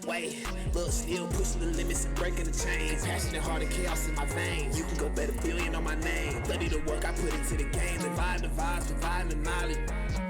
Wait, look, still pushing the limits and breaking the chains. Passionate, heart and chaos in my veins. You can go bet $1 billion on my name. Study the work I put into the game. Divide the vibes, provide the knowledge.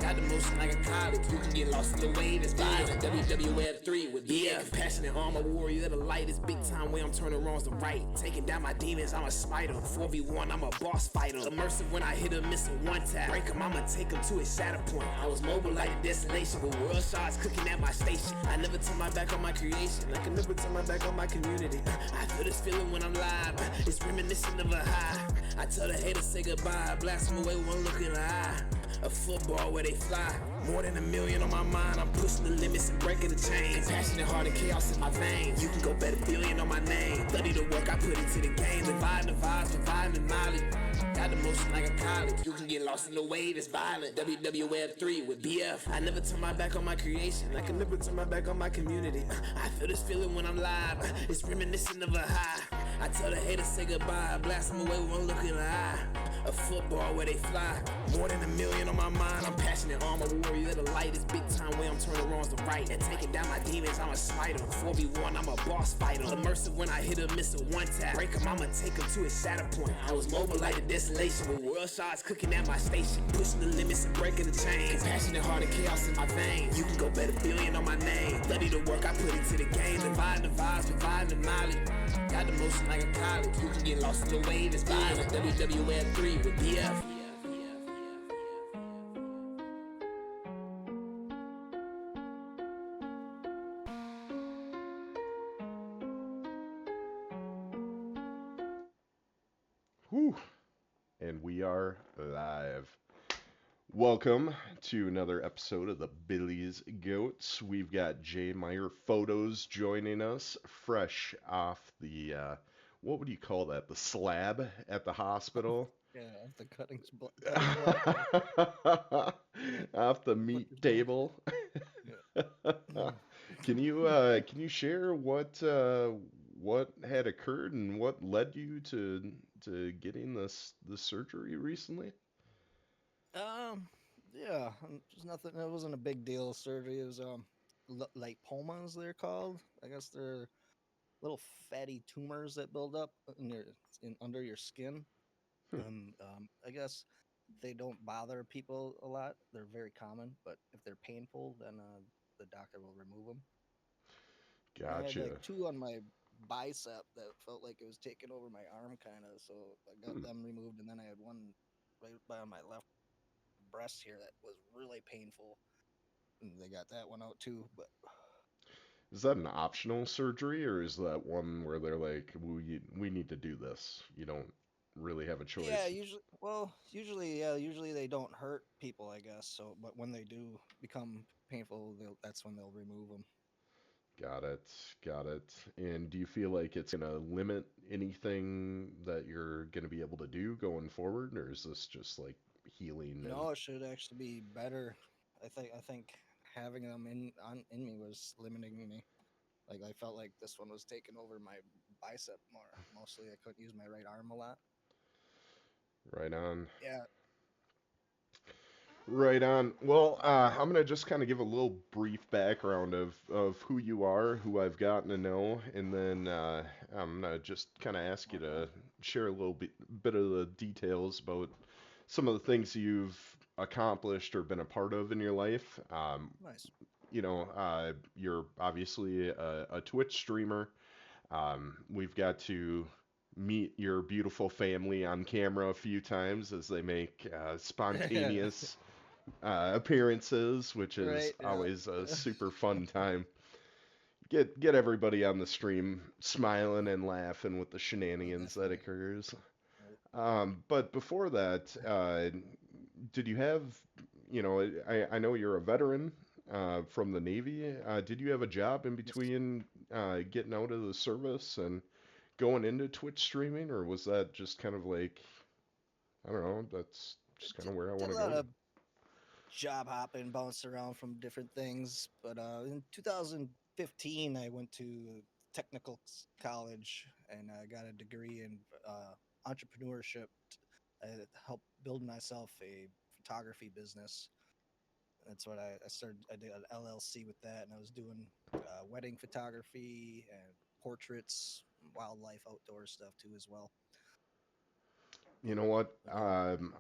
Got the motion like a college. You can get lost in the way that's violent. WWF 3 with BF. Compassionate armor warrior, the light is big time way I'm turning wrongs to right. Taking down my demons, I'm a smiter. 4v1, I'm a boss fighter. Immersive when I hit a missing one tap. Break him, I'ma take him to his shatter point. I was mobile like a destination with world shots cooking at my station. I never turn my back on my creation. I can never turn my back on my community. I feel this feeling when I'm live. It's reminiscent of a high. I tell the haters say goodbye. Blast them away with one look in the eye. A football where they fly. More than $1 million on my mind. I'm pushing the limits and breaking the chains. Passionate, heart and chaos in my veins. You can go bet $1 billion on my name. Study the work I put into the game. Divide the vibes, provide the knowledge. Got the motion like a college. You can get lost in the way that's violent. WWF 3 with BF. I never turn my back on my creation. I can never turn my back on my community. I feel this feeling when I'm live. It's reminiscent of a high. I tell the haters say goodbye. Blast them away with one look in the eye. A football where they fly. More than $1 million on my mind. I'm passionate, armor warrior. The light is big time way I'm turning wrongs to right. And taking down my demons, I'm a smiter. 4v1, I'm a boss fighter. Immersive when I hit a missile one tap. Break him, I'ma take him to his shatter point. I was mobile like a destination with world shots cooking at my station. Pushing the limits and breaking the chains. Passionate, heart and chaos in my veins. You can go bet $1 billion on my name. Study the work I put into the game. Divide the vibes, provide the knowledge. Got the motion like a college. You can get lost in the way that's violent. WWF 3 with BF. Whew. And we are live. Welcome to another episode of the Billy's Goats. We've got JMeyerPhotos joining us, fresh off the, what would you call that? The slab at the hospital? Yeah, off the cutting block. Off the meat Butcher's block. table. Yeah. Can you share what had occurred and what led you to getting this surgery recently? Um, yeah, just nothing. It wasn't a big deal surgery. It was lipomas they're called. I guess they're little fatty tumors that build up in under your skin. Hmm, I guess they don't bother people a lot. They're very common, but if they're painful, then the doctor will remove them. And I had like gotcha. two on my bicep that felt like it was taking over my arm, kind of. So I got Hmm, them removed, and then I had one right by my left breast here that was really painful, and they got that one out too. But is that an optional surgery or is that one where they're like, we need to do this? You don't really have a yeah, choice. usually they don't hurt people, I guess. So, but when they do become painful, that's when they'll remove them. Got it. Got it. And do you feel like it's gonna limit anything that you're gonna be able to do going forward, or is this just like healing and No, it should actually be better. I think having them in me was limiting me. Like I felt like this one was taking over my bicep more. Mostly, I couldn't use my right arm a lot. right on? Yeah. Right on. Well, I'm gonna just kind of give a little brief background of who you are, who I've gotten to know, and then I'm gonna just kind of ask you Okay. to share a little bit of the details about some of the things you've accomplished or been a part of in your life. Nice. You're obviously a Twitch streamer. We've got to meet your beautiful family on camera a few times as they make spontaneous appearances, which is Right. Yeah. always a super fun time. Get everybody on the stream smiling and laughing with the shenanigans that Definitely. occurs. Right. But before that, did you have, I know you're a veteran from the Navy. Did you have a job in Yes. between getting out of the service and going into Twitch streaming, or was that just kind of like, I don't know, that's just kind of where I Did want a to lot go? of job hopping, bounced around from different things. But in 2015, I went to technical college and I got a degree in entrepreneurship. I helped build myself a photography business, That's what I started. I did an LLC with that, and I was doing wedding photography and portraits, wildlife, outdoor stuff too as well. You know what? But yeah,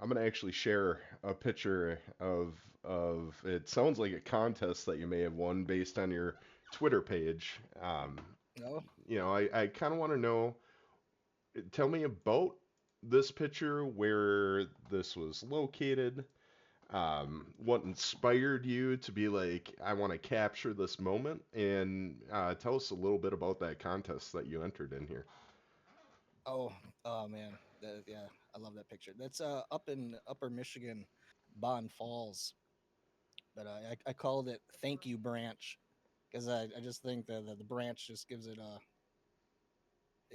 I'm gonna actually share a picture of it. Sounds like a contest that you may have won based on your Twitter page. no, I kind of want to know. Tell me about this picture, where this was located, what inspired you to be like, I want to capture this moment, and tell us a little bit about that contest that you entered in here. oh, oh man, yeah, I love that picture. That's up in Upper Michigan, Bond Falls, but I called it "Thank You Branch" because I just think that the branch just gives it a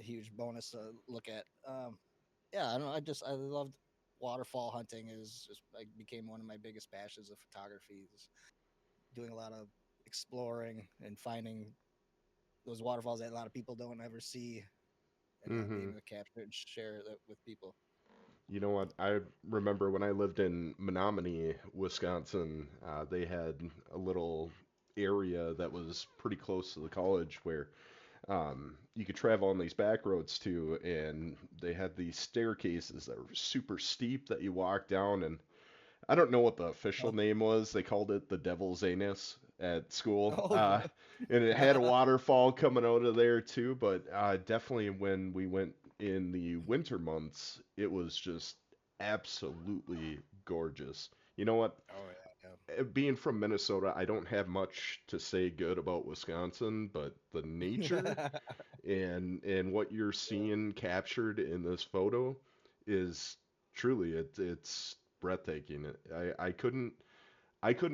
huge bonus to look at. Yeah, I don't know. I loved waterfall hunting. Is just like became one of my biggest passions of photography. Is doing a lot of exploring and finding those waterfalls that a lot of people don't ever see, and being Hmm. able to capture and share that with people. You know what? I remember when I lived in Menominee, Wisconsin, they had a little area that was pretty close to the college where you could travel on these back roads too, and they had these staircases that were super steep that you walk down, and I don't know what the official Oh, name was. They called it the Devil's Anus at school. oh yeah. And it had a waterfall coming out of there too. But definitely when we went in the winter months, it was just absolutely gorgeous. You know what? Oh yeah, Being from Minnesota, I don't have much to say good about Wisconsin, but the nature yeah. and what you're seeing captured in this photo is truly, it's breathtaking. I couldn't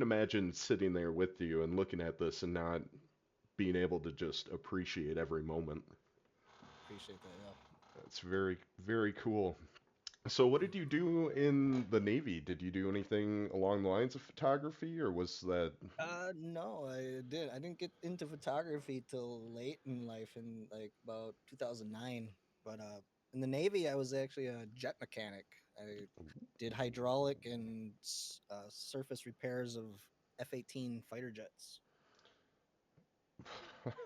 imagine sitting there with you and looking at this and not being able to just appreciate every moment. Appreciate that. Yeah. It's very, very cool. So what did you do in the Navy? Did you do anything along the lines of photography, or was that? No, I didn't get into photography till late in life, in like about 2009. But in the Navy, I was actually a jet mechanic. I did hydraulic and surface repairs of F-18 fighter jets.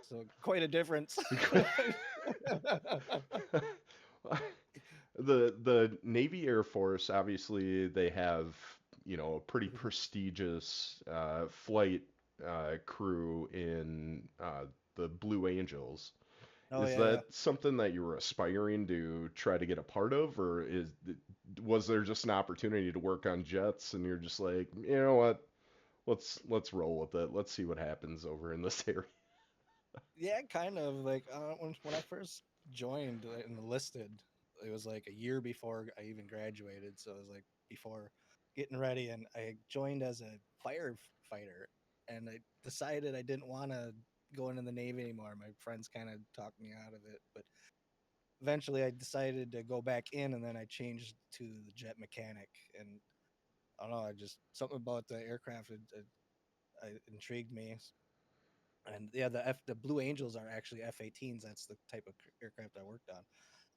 So quite a difference. The Navy Air Force, obviously, they have, a pretty prestigious flight crew in the Blue Angels. Oh Is yeah, yeah. that something that you were aspiring to try to get a part of, or was there just an opportunity to work on jets and you're just like, you know what, let's roll with it. Let's see what happens over in this area. Yeah, kind of like when I first joined and enlisted, it was like a year before I even graduated. So it was like before getting ready, and I joined as a firefighter, and I decided I didn't want to go into the Navy anymore. My friends kind of talked me out of it, but eventually I decided to go back in, and then I changed to the jet mechanic. And I don't know, I just something about the aircraft intrigued me. And yeah, the Blue Angels are actually F-18s. That's the type of aircraft I worked on.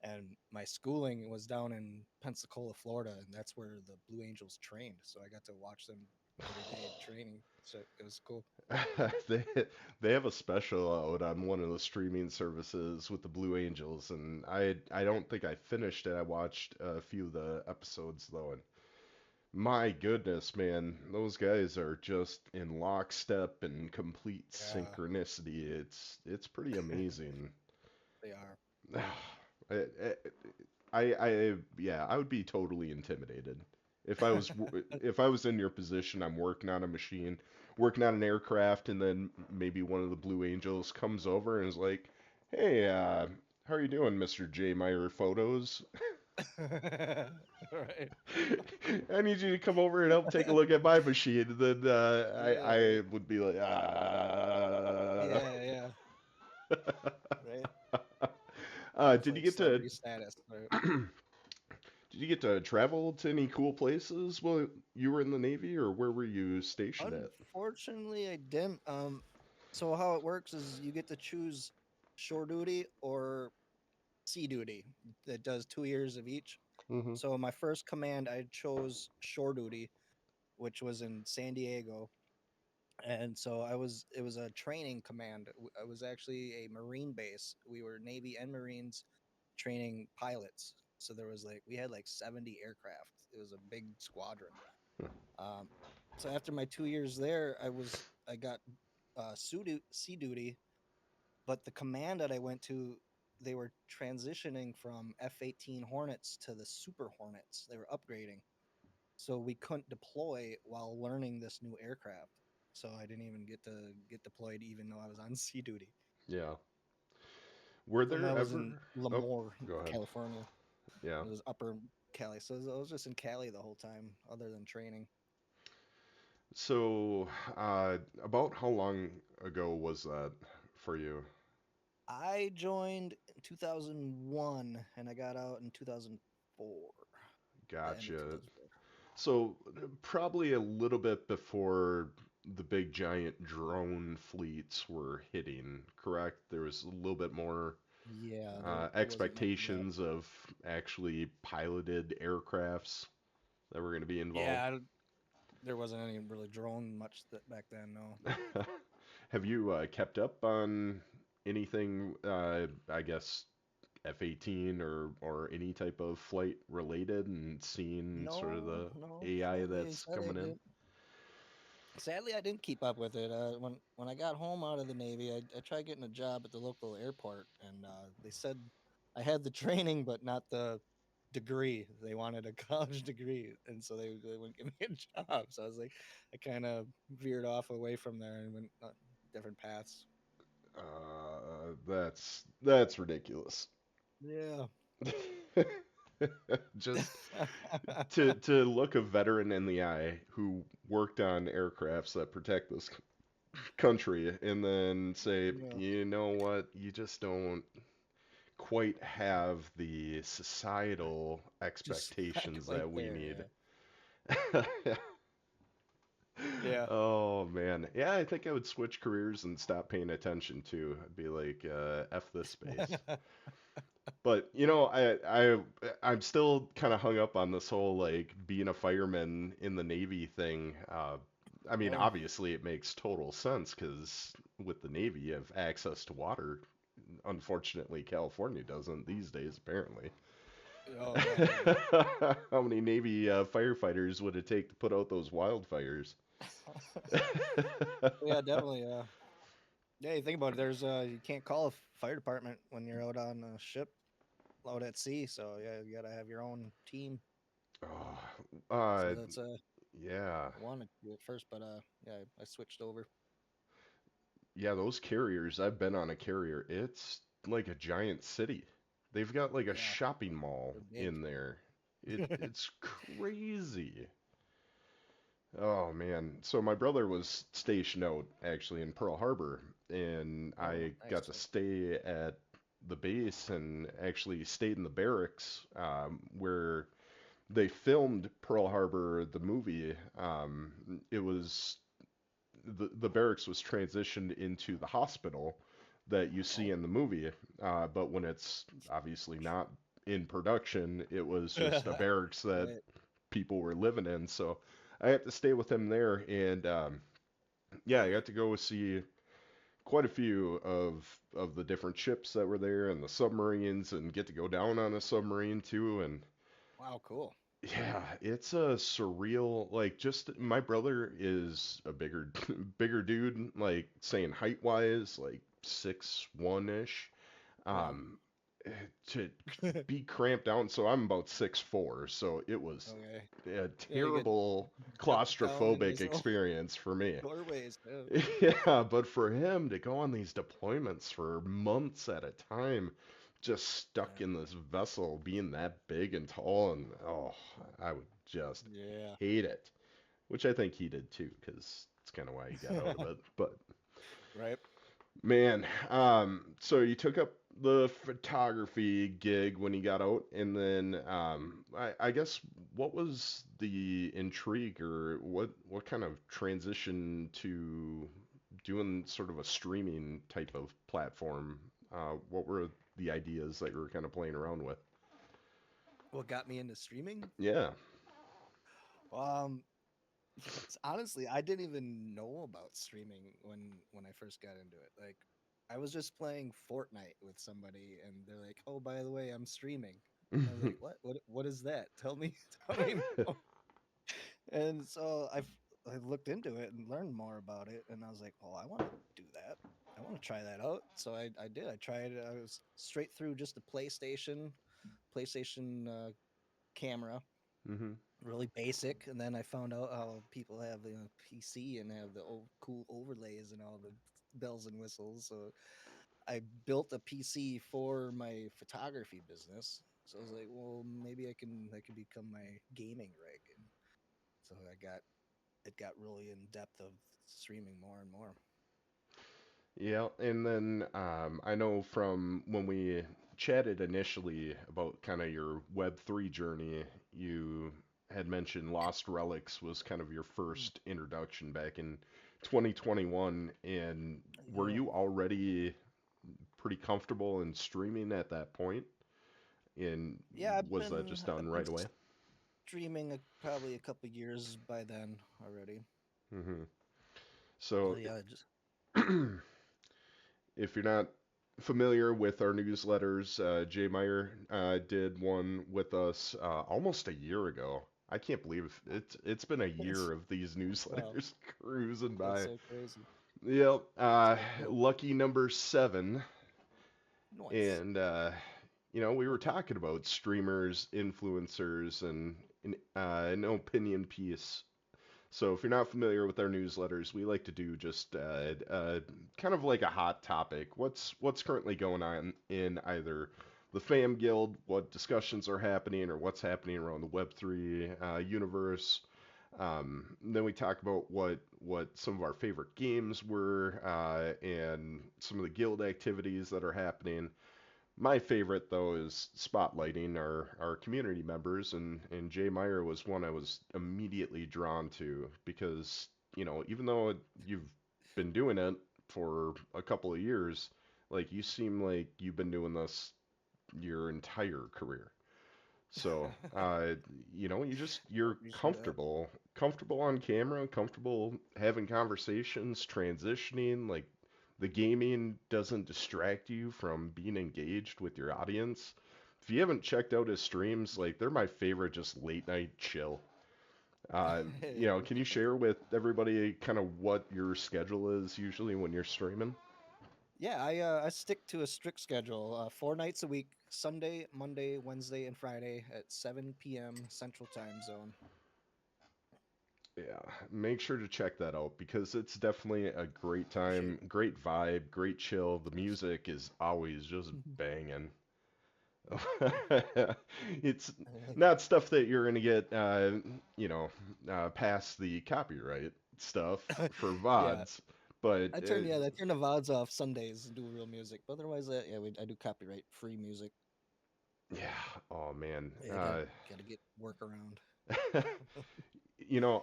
And my schooling was down in Pensacola, Florida, and that's where the Blue Angels trained. So I got to watch them every day in training. So it was cool. they they have a special out on one of the streaming services with the Blue Angels, and I don't think I finished it. I watched a few of the episodes though, and my goodness, man, those guys are just in lockstep and complete Yeah, synchronicity. It's pretty amazing. they are. I, yeah, I would be totally intimidated if I was in your position. I'm working on a machine, working on an aircraft, and then maybe one of the Blue Angels comes over and is like, "Hey, how are you doing, Mr. J Meyer Photos? Right. I need you to come over and help take a look at my machine." And then Yeah, I would be like, ah. yeah, yeah. Right. Did you Definitely get to celebrity status. Right. did you get to travel to any cool places while you were in the Navy, or where were you stationed at? Unfortunately, I didn't. So how it works is you get to choose shore duty or sea duty. That does 2 years of each. Hmm. So my first command, I chose shore duty, which was in San Diego. And so I was it was a training command. I was actually a Marine base. We were Navy and Marines training pilots. So there was like we had like 70 aircraft. It was a big squadron. Um, so after my 2 years there, I got sea duty, but the command that I went to, they were transitioning from F-18 Hornets to the Super Hornets. They were upgrading, so we couldn't deploy while learning this new aircraft. So I didn't even get to get deployed, even though I was on sea duty. Yeah. Were And there that was in ever? Oh, Lemoore, go ahead. California. Yeah. It was Upper Cali, so I was just in Cali the whole time, other than training. So, about how long ago was that for you? I joined in 2001 and I got out in 2004, the end of Gotcha. 2004. So, probably a little bit before the big giant drone fleets were hitting, correct? There was a little bit more Yeah, there wasn't much yet. expectations of actually piloted aircrafts that were going to be involved. There wasn't any really drone much that back then. No, Have you kept up on anything, I guess, F-18 or any type of flight related and seen sort of no, the no. AI that's coming in? Sadly, I didn't keep up with it. When I got home out of the Navy, I tried getting a job at the local airport, and they said I had the training, but not the degree. They wanted a college degree, and so they wouldn't give me a job. So I was like, I kind of veered off away from there and went different paths. That's ridiculous. Yeah. Just to look a veteran in the eye who worked on aircrafts that protect this country and then say, Yeah. you know what, you just don't quite have the societal Just not expectations quite that we there. need. Yeah. Yeah. Oh man, yeah, I think I would switch careers and stop paying attention too. I'd be like, F this space. But you know, I'm still kind of hung up on this whole like being a fireman in the Navy thing. I mean, Oh. obviously it makes total sense because with the Navy you have access to water. Unfortunately, California doesn't these days, apparently. Oh yeah. Yeah. How many Navy firefighters would it take to put out those wildfires? Yeah, definitely. Yeah, you think about it. You can't call a fire department when you're out on a ship, out at sea. So yeah, you gotta have your own team. Oh, So that's yeah, I wanted to do it first, but yeah, I switched over. yeah, those carriers. I've been on a carrier. It's like a giant city. They've got like a Yeah, shopping mall they're big. in there. It's crazy. Oh man. So my brother was stationed out actually in Pearl Harbor, and Oh, I got nice. to stay at the base and actually stayed in the barracks where they filmed Pearl Harbor, the movie. It was the barracks was transitioned into the hospital that you see Oh, in the movie, but when it's obviously not in production, it was just a barracks that right. people were living in. So I had to stay with him there, and yeah, I got to go see quite a few of the different ships that were there and the submarines, and get to go down on a submarine too, and Wow, cool. yeah, it's a surreal, like, just my brother is a bigger bigger dude, like saying height wise, like 6'1" ish. Yeah. Um to be cramped down, so I'm about 6'4", so it was Okay. a Yeah, you get terrible dumped down in claustrophobic these little experience for me. doorways. Yeah. Yeah, but for him to go on these deployments for months at a time, just stuck Yeah. in this vessel, being that big and tall, and oh, I would just Yeah. hate it. Which I think he did too, because it's kind of why he got out of it. But Right. man, so you took up the photography gig when you got out, and then I guess what was the intrigue, or what kind of transition to doing sort of a streaming type of platform? What were the ideas that you were kind of playing around with? What got me into streaming? Yeah. Um, Honestly, I didn't even know about streaming when I first got into it. Like, I was just playing Fortnite with somebody, and they're like, "Oh, by the way, I'm streaming." I was like, "What? What is that? Tell me, tell me more." And so I looked into it and learned more about it, and I was like, "Well, I want to do that. I want to try that out." So I did. I tried it. I was straight through just the PlayStation camera, Hmm. really basic, and then I found out how people have the PC and have the old cool overlays and all the bells and whistles. So I built a PC for my photography business. So I was like, well, maybe I can become my gaming rig, and so it got really in depth of streaming more and more. Yeah, and then I know from when we chatted initially about kind of your Web3 journey, you had mentioned Lost Relics was kind of your Mm. first introduction back in 2021. And were Yeah, you already pretty comfortable in streaming at that point? And yeah, was that just done I've been right away? streaming probably a couple years by then already. Hmm. So So yeah, just if you're not familiar with our newsletters, Jay Meyer did one with us almost a year ago. I can't believe it's been a it's year of these wow, newsletters cruising that's by. so crazy. Yep, Yeah, lucky number 7, nice. and we were talking about streamers, influencers, and an opinion piece. So if you're not familiar with our newsletters, we like to do just kind of like a hot topic. What's currently going on in either the Fam Guild, what discussions are happening, or what's happening around the Web3 universe. Then we talk about what some of our favorite games were and some of the guild activities that are happening. My favorite though is spotlighting our community members, and Jay Meyer was one I was immediately drawn to because even though you've been doing it for a couple of years, like you seem like you've been doing this your entire career. So I you're appreciate that. comfortable on camera, comfortable having conversations, transitioning, like the gaming doesn't distract you from being engaged with your audience. If you haven't checked out his streams, like they're my favorite, just late night chill. Can you share with everybody kind of what your schedule is usually when you're streaming? Yeah, I stick to a strict schedule. 4 nights a week: Sunday, Monday, Wednesday, and Friday at 7 p.m. Central Time Zone. Yeah, make sure to check that out because it's definitely a great Appreciate time, great vibe, great chill. The it. music is always just banging. It's Like, not stuff that you're gonna get, past the copyright stuff for yeah, VODs, but I turn the VODs off Sundays and do real music. But otherwise, yeah, I do copyright free music. yeah, oh man, Yeah, gotta get work around.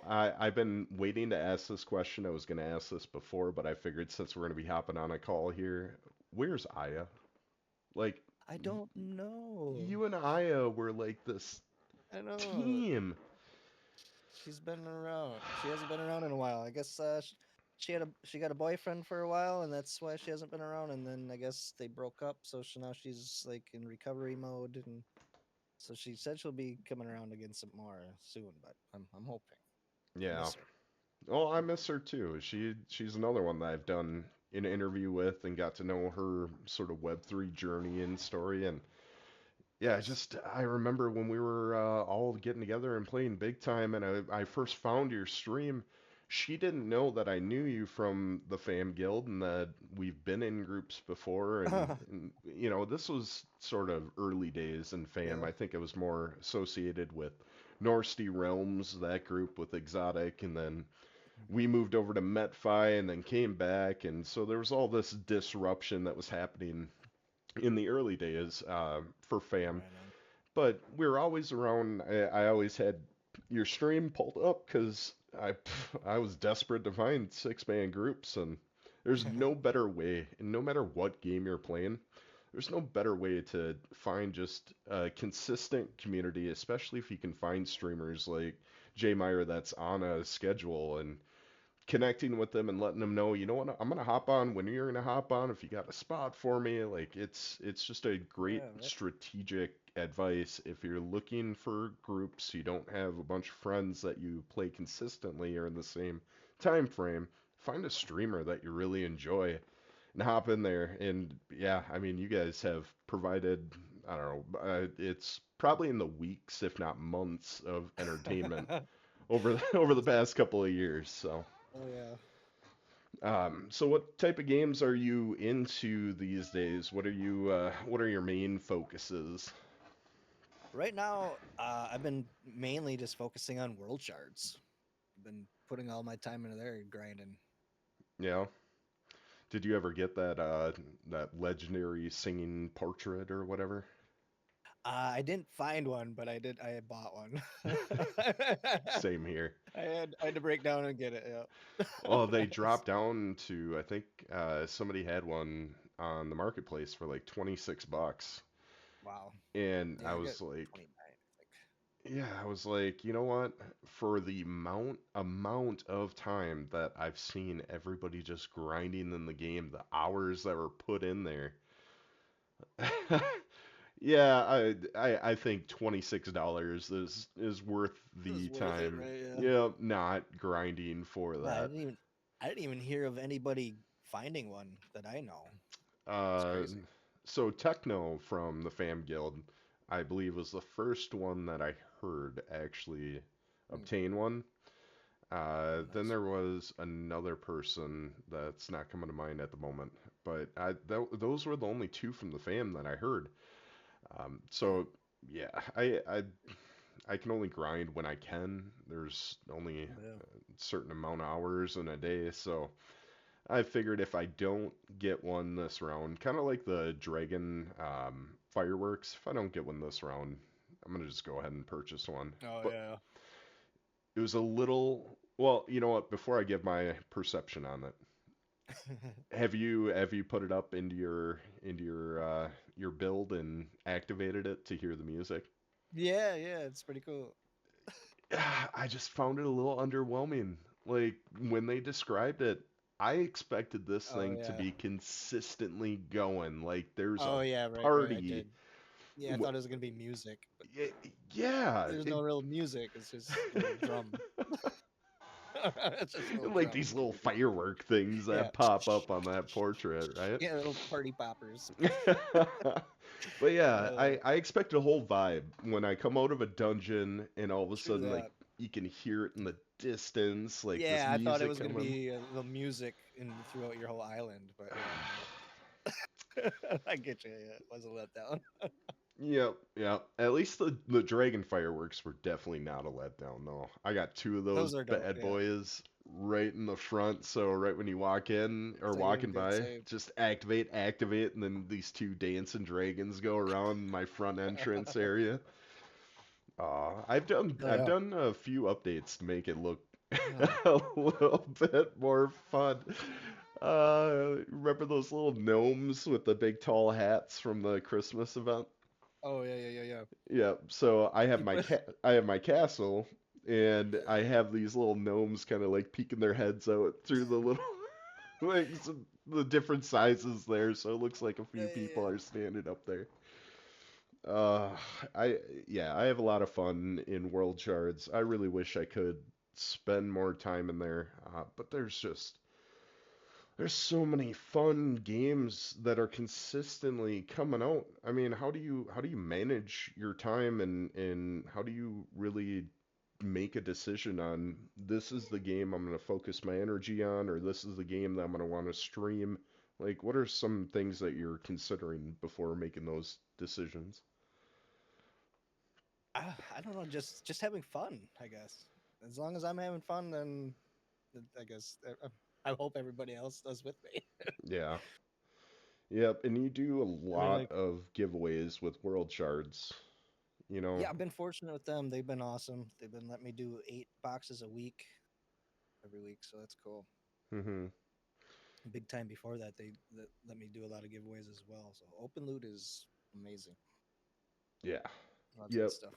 I've been waiting to ask this question. I was gonna ask this before, but I figured since we're gonna be hopping on a call here, where's Aya? Like, I don't know. you and Aya were like this I know. team. She's been around. She hasn't been around in a while. I guess she got a boyfriend for a while, and that's why she hasn't been around. And then I guess they broke up, so now she's like in recovery mode, and so she said she'll be coming around again some more soon. But I'm hoping. I Yeah. miss her. Oh, I miss her too. She's another one that I've done an interview with and got to know her sort of Web3 journey and story. And yeah, Nice. I remember when we were all getting together and playing big time, and I first found your stream. She didn't know that I knew you from the Fam Guild and that we've been in groups before. And this was sort of early days in Fam. Yeah. I think it was more associated with Norsty Realms, that group with Exotic, and then we moved over to MetFi and then came back. And so there was all this disruption that was happening in the early days for Fam, Right on. but we were always around. I always had your stream pulled up because I was desperate to find 6-man groups, and there's no better way. And no matter what game you're playing, there's no better way to find just a consistent community, especially if you can find streamers like Jay Meyer that's on a schedule and connecting with them and letting them know, you know what, I'm gonna hop on when you're gonna hop on if you got a spot for me. Like it's just a great Yeah, right. strategic advice if you're looking for groups, you don't have a bunch of friends that you play consistently or in the same time frame, find a streamer that you really enjoy and hop in there. And yeah, I mean, you guys have provided, I don't know, it's probably in the weeks, if not months, of entertainment over over the That's past couple of years. So, oh yeah. so what type of games are you into these days? What are your main focuses? Right now, I've been mainly just focusing on world shards. I've been putting all my time into there and grinding. Yeah. Did you ever get that legendary singing portrait or whatever? I didn't find one, but I did. I had bought one. Same here. I had to break down and get it. Yeah. Well, they dropped down to, I think somebody had one on the marketplace for like $26. Wow. And I Yeah, I got was like, 29, I think. yeah, I was like, you know what? For the amount of time that I've seen everybody just grinding in the game, the hours that were put in there. Yeah, I think $26 is worth It was the worth it, time. right? Yeah. Yeah, not grinding for Yeah, that. I didn't even hear of anybody finding one that I know. It's Uh, crazy. so Techno from the Fam Guild, I believe, was the first one that I heard actually Mm, obtain one. Then nice. there was another person that's not coming to mind at the moment, but those were the only two from the fam that I heard. Yeah. So yeah, I can only grind when I can. There's only Yeah. a certain amount of hours in a day, so I figured if I don't get one this round, kind of like the dragon fireworks, if I don't get one this round, I'm gonna just go ahead and purchase one. Oh But yeah. it was a little, well, you know what? Before I give my perception on it, have you put it up into your build and activated it to hear the music? Yeah, yeah, it's pretty cool. I just found it a little underwhelming. Like when they described it, I expected this Oh thing to yeah. be consistently going. Like there's a Oh yeah, right, I party. did. Yeah, I w- thought it was gonna be music, but Yeah, there's no real music. It's just little drum. It's just little like these drums. little firework things Yeah. that pop up on that portrait, right? Yeah, little party poppers. But yeah, Uh, I expect a whole vibe when I come out of a dungeon and all of a true sudden like that. you can hear it in the distance, like this Yeah, I thought it music was gonna coming. be a little music in throughout your whole island, but yeah, no. I get you. Yeah, it was a letdown. Yep, yep. At least the dragon fireworks were definitely not a letdown, though. I got two of those Those are dope. bad Yeah, boys right in the front, so right when you walk in or same. walking Good by, save. just activate, and then these two dancing dragons go around my front entrance area. Oh I've yeah. done a few updates to make it look Yeah. a little bit more fun. Remember those little gnomes with the big tall hats from the Christmas event? Oh yeah, yeah, yeah, yeah. Yeah, so You put. I have my castle, and I have these little gnomes kind of like peeking their heads out through the little like the different sizes there, so it looks like a Yeah, few people yeah, are standing up there. Uh, I yeah, I have a lot of fun in World Shards. I really wish I could spend more time in there, but there's so many fun games that are consistently coming out. I mean, how do you manage your time and how do you really make a decision on this is the game I'm going to focus my energy on or this is the game that I'm going to want to stream? Like, what are some things that you're considering before making those decisions? I don't know. Just having fun. I guess. As long as I'm having fun, then I guess I hope everybody else does with me. Yeah. Yep, and you do a I mean, lot like, of giveaways with World Shards, you know. yeah, I've been fortunate with them. They've been awesome. They've been letting me do 8 boxes a week, every week, so that's cool. Mhm. Big time before that, they let me do a lot of giveaways as well. So open loot is amazing. Yeah. Lots of good Yep. stuff.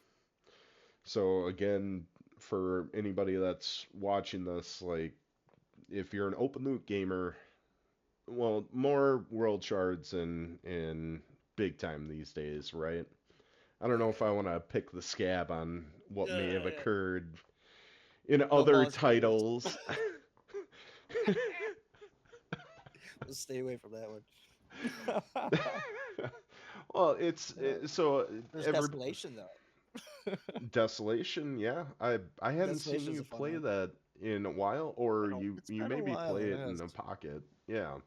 So again, for anybody that's watching this, like, if you're an open loop gamer, well, more world shards in big time these days, right? I don't know if I want to pick the scab on what may have Yeah. occurred in No other boss fighters. titles. Let's stay away from that one. Well, Uh, so There's every Desolation though. Desolation, yeah. I hadn't seen Desolation's you a fun play one. that in a while, or It's you been a maybe while, play it yes. in a pocket. Yeah,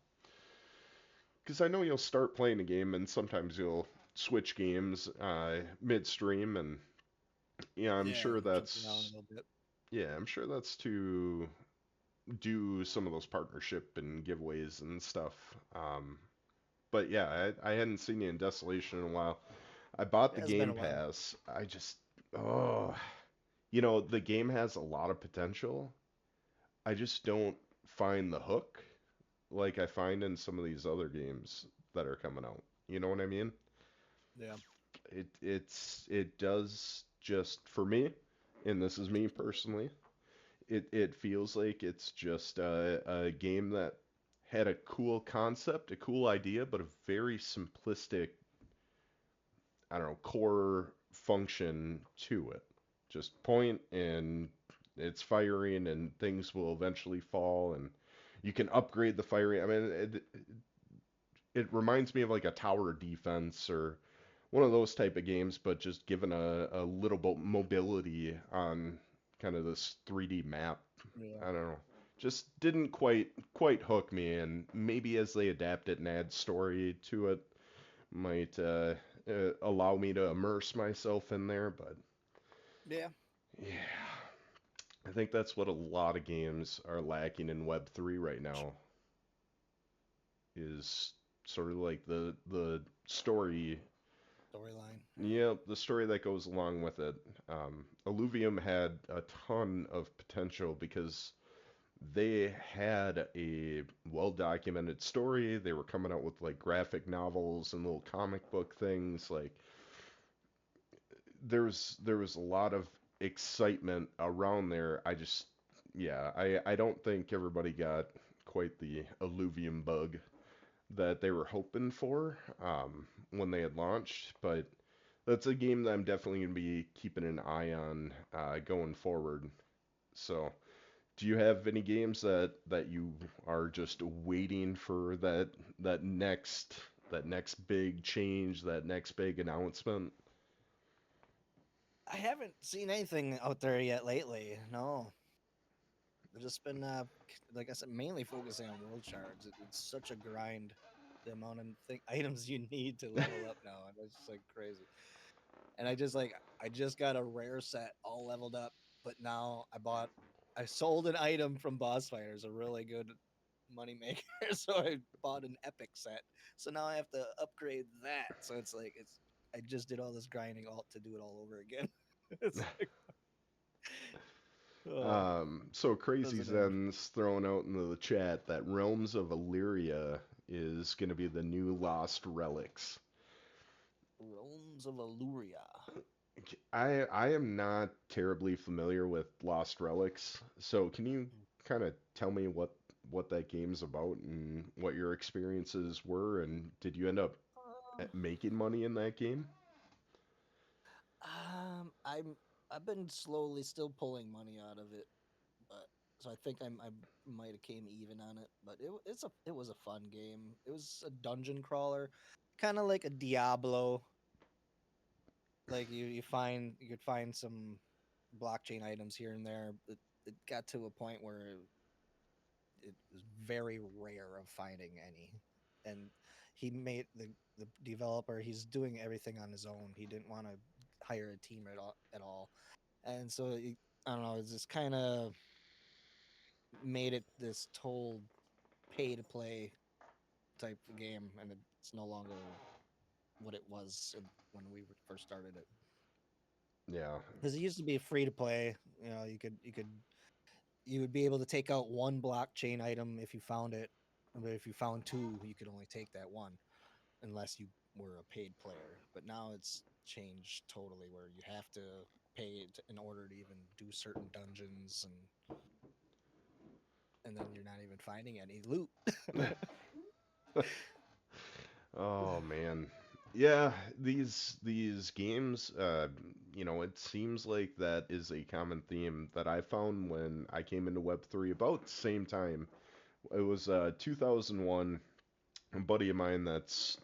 because I know you'll start playing a game and sometimes you'll switch games midstream, and yeah, Yeah, jump around a little bit. I'm sure that's to do some of those partnership and giveaways and stuff. But yeah, I hadn't seen you in Desolation in a while. I bought It the has been Game a while. Pass. I just, oh, you know, the game has a lot of potential. I just don't find the hook like I find in some of these other games that are coming out. You know what I mean? Yeah. It does just for me, and this is me personally. It feels like it's just a game that had a cool concept, a cool idea, but a very simplistic, I don't know, core function to it. Just point and it's firing and things will eventually fall and you can upgrade the firing. I mean, it reminds me of like a tower defense or one of those type of games, but just given a little bit mobility on kind of this 3D map. Yeah. I don't know. Just didn't quite hook me, and maybe as they adapt it and add story to it, might allow me to immerse myself in there. But Yeah. yeah, I think that's what a lot of games are lacking in Web 3 right now is sort of like the story. Storyline. Yeah. Yeah, the story that goes along with it. Illuvium had a ton of potential because they had a well documented story. They were coming out with like graphic novels and little comic book things. Like there was a lot of excitement around there. I don't think everybody got quite the Illuvium bug that they were hoping for when they had launched, but that's a game that I'm definitely going to be keeping an eye on going forward. So, do you have any games that you are just waiting for that next big change, that next big announcement? I haven't seen anything out there yet lately. No. I've just been like I said, mainly focusing on world shards. It's such a grind, the amount of items you need to level up now, and it's just like crazy. And I just got a rare set all leveled up, but now I sold an item from Boss Fighters, a really good money maker. So I bought an epic set. So now I have to upgrade that. So it's like I just did all this grinding all to do it all over again. It's like, oh, So Crazy doesn't end. Zen's throwing out into the chat that Realms of Illyria is going to be the new Lost Relics. Realms of Illuria. I am not terribly familiar with Lost Relics, so can you kind of tell me what that game's about and what your experiences were, and did you end up Um, making money in that game? I'm I've been slowly still pulling money out of it, but so I think I might have came even on it, but it was a fun game. It was a dungeon crawler, kind of like a Diablo. Like you could find some blockchain items here and there. It got to a point where it was very rare of finding any, and he made the developer. He's doing everything on his own. He didn't want to hire a team at all, and so I don't know. It's just kind of made it this total pay to play type of game, and it's no longer what it was when we first started it. Yeah, Because it used to be free to play. You would be able to take out one blockchain item if you found it, but if you found two, you could only take that one unless you were a paid player. But now it's changed totally, where you have to pay in order to even do certain dungeons, and then you're not even finding any loot. Oh man. Yeah, these games, it seems like that is a common theme that I found when I came into Web3 about the same time. It was 2001. A buddy of mine that's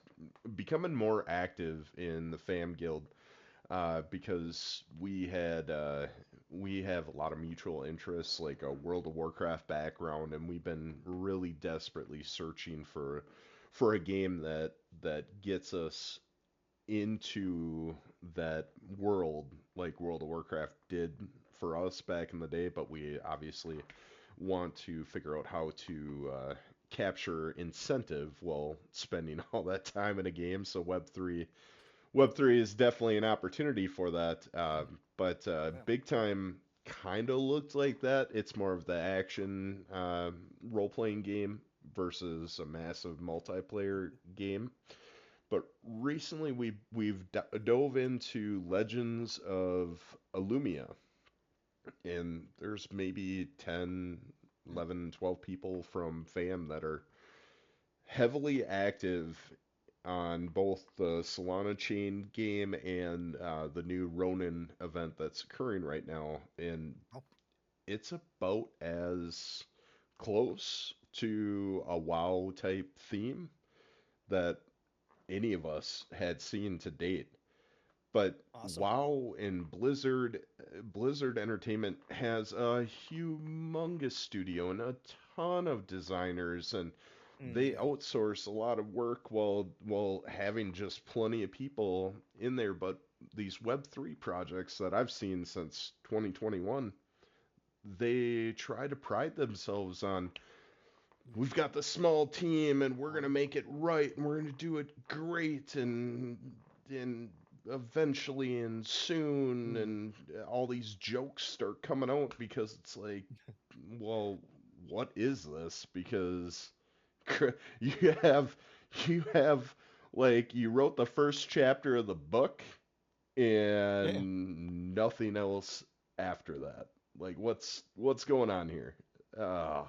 becoming more active in the fam guild because we have a lot of mutual interests, like a World of Warcraft background, and we've been really desperately searching for a game that gets us into that world like World of Warcraft did for us back in the day, but we obviously want to figure out how to capture incentive while spending all that time in a game. So Web3 is definitely an opportunity for that. But Yeah. Big Time kind of looked like that. It's more of the action role playing game versus a massive multiplayer game. But recently we've dove into Legends of Illumia, and there's maybe 10, 11, 12 people from FAM that are heavily active on both the Solana chain game and the new Ronin event that's occurring right now, and Oh, it's about as close to a WoW type theme that any of us had seen to date. But awesome. WoW and Blizzard Entertainment has a humongous studio and a ton of designers, and they Yeah. outsource a lot of work while having just plenty of people in there. But these Web3 projects that I've seen since 2021, they try to pride themselves on, we've got the small team and we're gonna make it right and we're gonna do it great and eventually and soon, Mm. and all these jokes start coming out because it's like, well, what is this? Because you have you have like, you wrote the first chapter of the book Yeah. and nothing else after that. Like, what's going on here? Uh,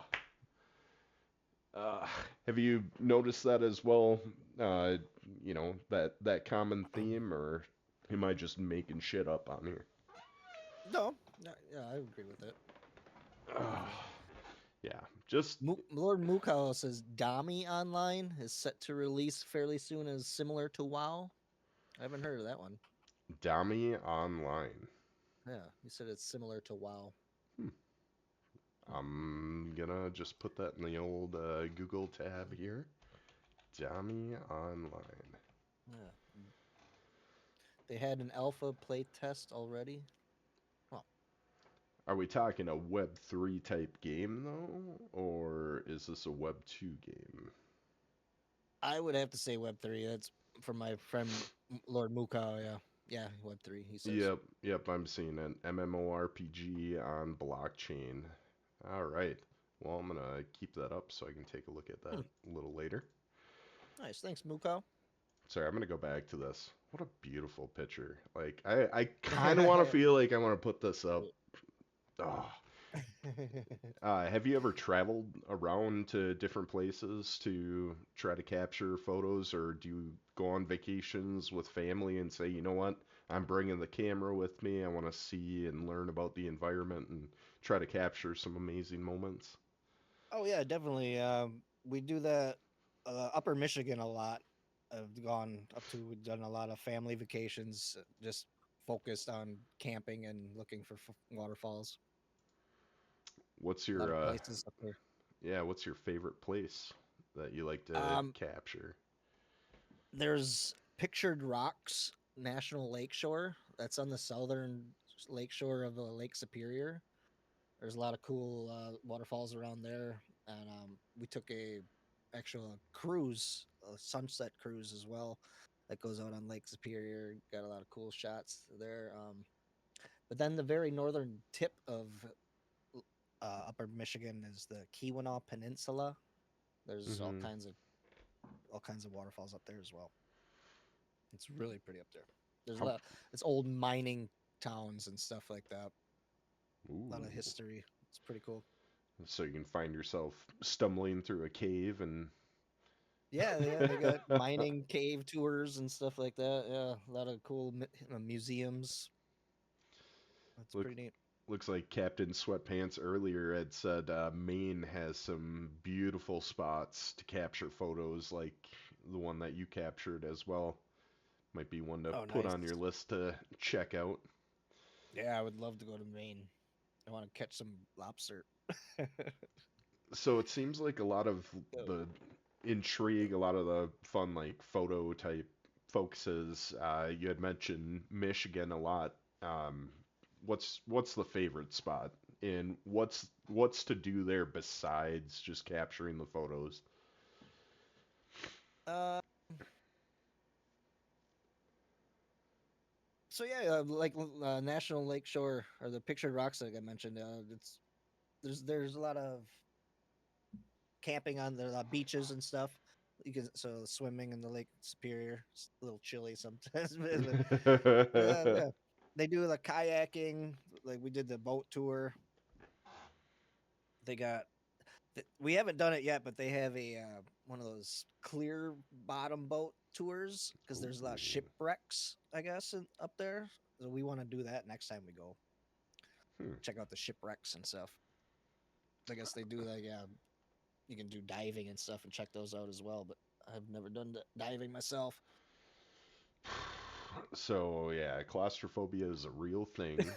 uh, have you noticed that as well? Uh, that common theme, or am I just making shit up on here? No, yeah, I agree with it. Uh, Definitely. yeah, just Lord Mukau says Dami Online is set to release fairly soon, as similar to WoW. I haven't heard of that one. Dami Online. Yeah, he said it's similar to WoW. Hmm. I'm gonna just put that in the old Google tab here. Dami Online. Yeah, they had an alpha play test already. Well, Are we talking a Web3 type game though, or is this a Web2 game? I would have to say Web3. That's from my friend Lord Mukau. Yeah, yeah, Web3. He says. Yep, I'm seeing an MMORPG on blockchain. All right. Well, I'm gonna keep that up so I can take a look at Hmm, that a little later. nice, thanks Mukau. Sorry, I'm gonna go back to this. What a beautiful picture. Like, I kind of want to feel like I want to put this up. Oh. Have you ever traveled around to different places to try to capture photos, or do you go on vacations with family and say, you know what, I'm bringing the camera with me. I want to see and learn about the environment and try to capture some amazing moments? Oh yeah, definitely. We do that Upper Michigan a lot. I've gone up to, we've done a lot of family vacations, just focused on camping and looking for waterfalls. What's A lot your of places up there. yeah, what's your favorite place that you like to Um, capture? there's Pictured Rocks National Lakeshore. That's on the southern lakeshore of the Lake Superior. There's a lot of cool waterfalls around there, and we took a actual cruise, a sunset cruise as well, that goes out on Lake Superior. Got a lot of cool shots there. But then the very northern tip of Upper Michigan is the Keweenaw Peninsula. There's Mm-hmm. all kinds of waterfalls up there as well. It's really pretty up there. There's a How lot. It's old mining towns and stuff like that. A lot of Ooh. history. It's pretty cool. So you can find yourself stumbling through a cave and Yeah, yeah, they got mining cave tours and stuff like that. Yeah, a lot of cool museums. That's look pretty neat. looks like Captain Sweatpants earlier had said Maine has some beautiful spots to capture photos like the one that you captured as well. Might be one to Oh, put nice. on your list to check out. Yeah, I would love to go to Maine. I want to catch some lobster. So it seems like a lot of the intrigue, a lot of the fun like photo type focuses. You had mentioned Michigan a lot. Um, what's the favorite spot, and what's to do there besides just capturing the photos? Uh, so yeah, like National Lake Shore or the Pictured Rocks, like I mentioned. It's there's a lot of camping on the beaches and stuff. You can so swimming in the Lake Superior. It's a little chilly sometimes, but yeah, they do the kayaking. Like we did the boat tour. They got we haven't done it yet, but they have a one of those clear bottom boat tours because there's a lot of Ooh. shipwrecks, I guess, up there. So we want to do that next time we go. Hmm. Check out the shipwrecks and stuff. I guess they do like you can do diving and stuff and check those out as well. But I've never done diving myself. So yeah, claustrophobia is a real thing.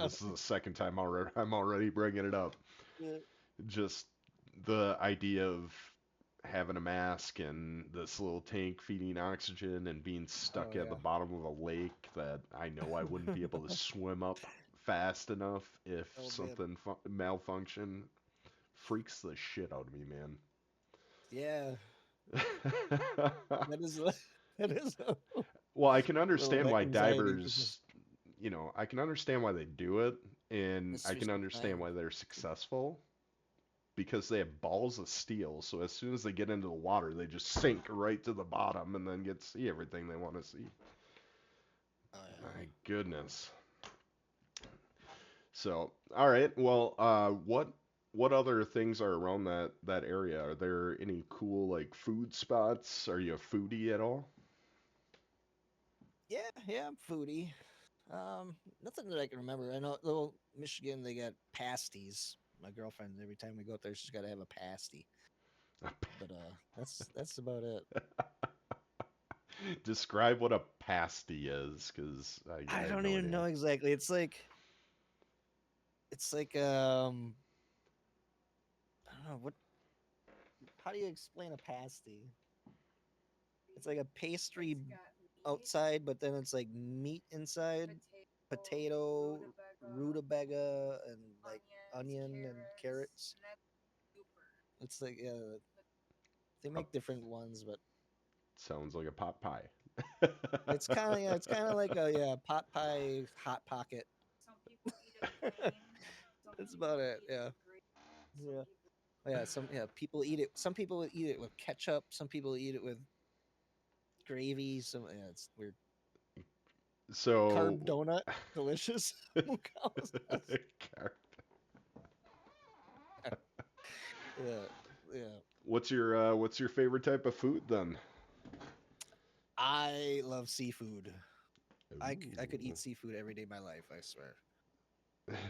This is the second time I'm already bringing it up. Yeah. Just the idea of having a mask and this little tank feeding oxygen and being Oh stuck at the yeah. bottom of a lake that I know I wouldn't be able to swim up fast enough if Oh man. something malfunction freaks the shit out of me, Yeah. man. That is that is a Well, I can little understand why anxiety. divers, I can understand why they do it, and I Mystery can understand sometimes. why they're successful because they have balls of steel. So as soon as they get into the water, they just sink right to the bottom and then get to see everything they want to see. Oh yeah. My goodness. So, all right. Well, what other things are around that area? Are there any cool like food spots? Are you a foodie at all? Yeah, yeah, I'm foodie. Nothing that I can remember. I know little Michigan, they got pasties. My girlfriend, every time we go up there, she's got to have a pasty. But that's about it. Describe what a pasty is, because I I have don't no even idea. know exactly. It's like I don't know what. How do you explain a pasty? It's like a pastry outside, but then it's like meat inside, potato, rutabaga, and like onion and carrots. It's like yeah, they A, make different ones, but sounds like a pot pie. it's kind of like a pot pie hot pocket. That's about it. Yeah, yeah, yeah. Some people eat it. Some people eat it with ketchup. Some people eat it with gravy. Some it's weird. Carb So, donut, delicious. car- Yeah, yeah. what's your favorite type of food then? I love seafood. I could Ooh. eat seafood every day of my life. I swear.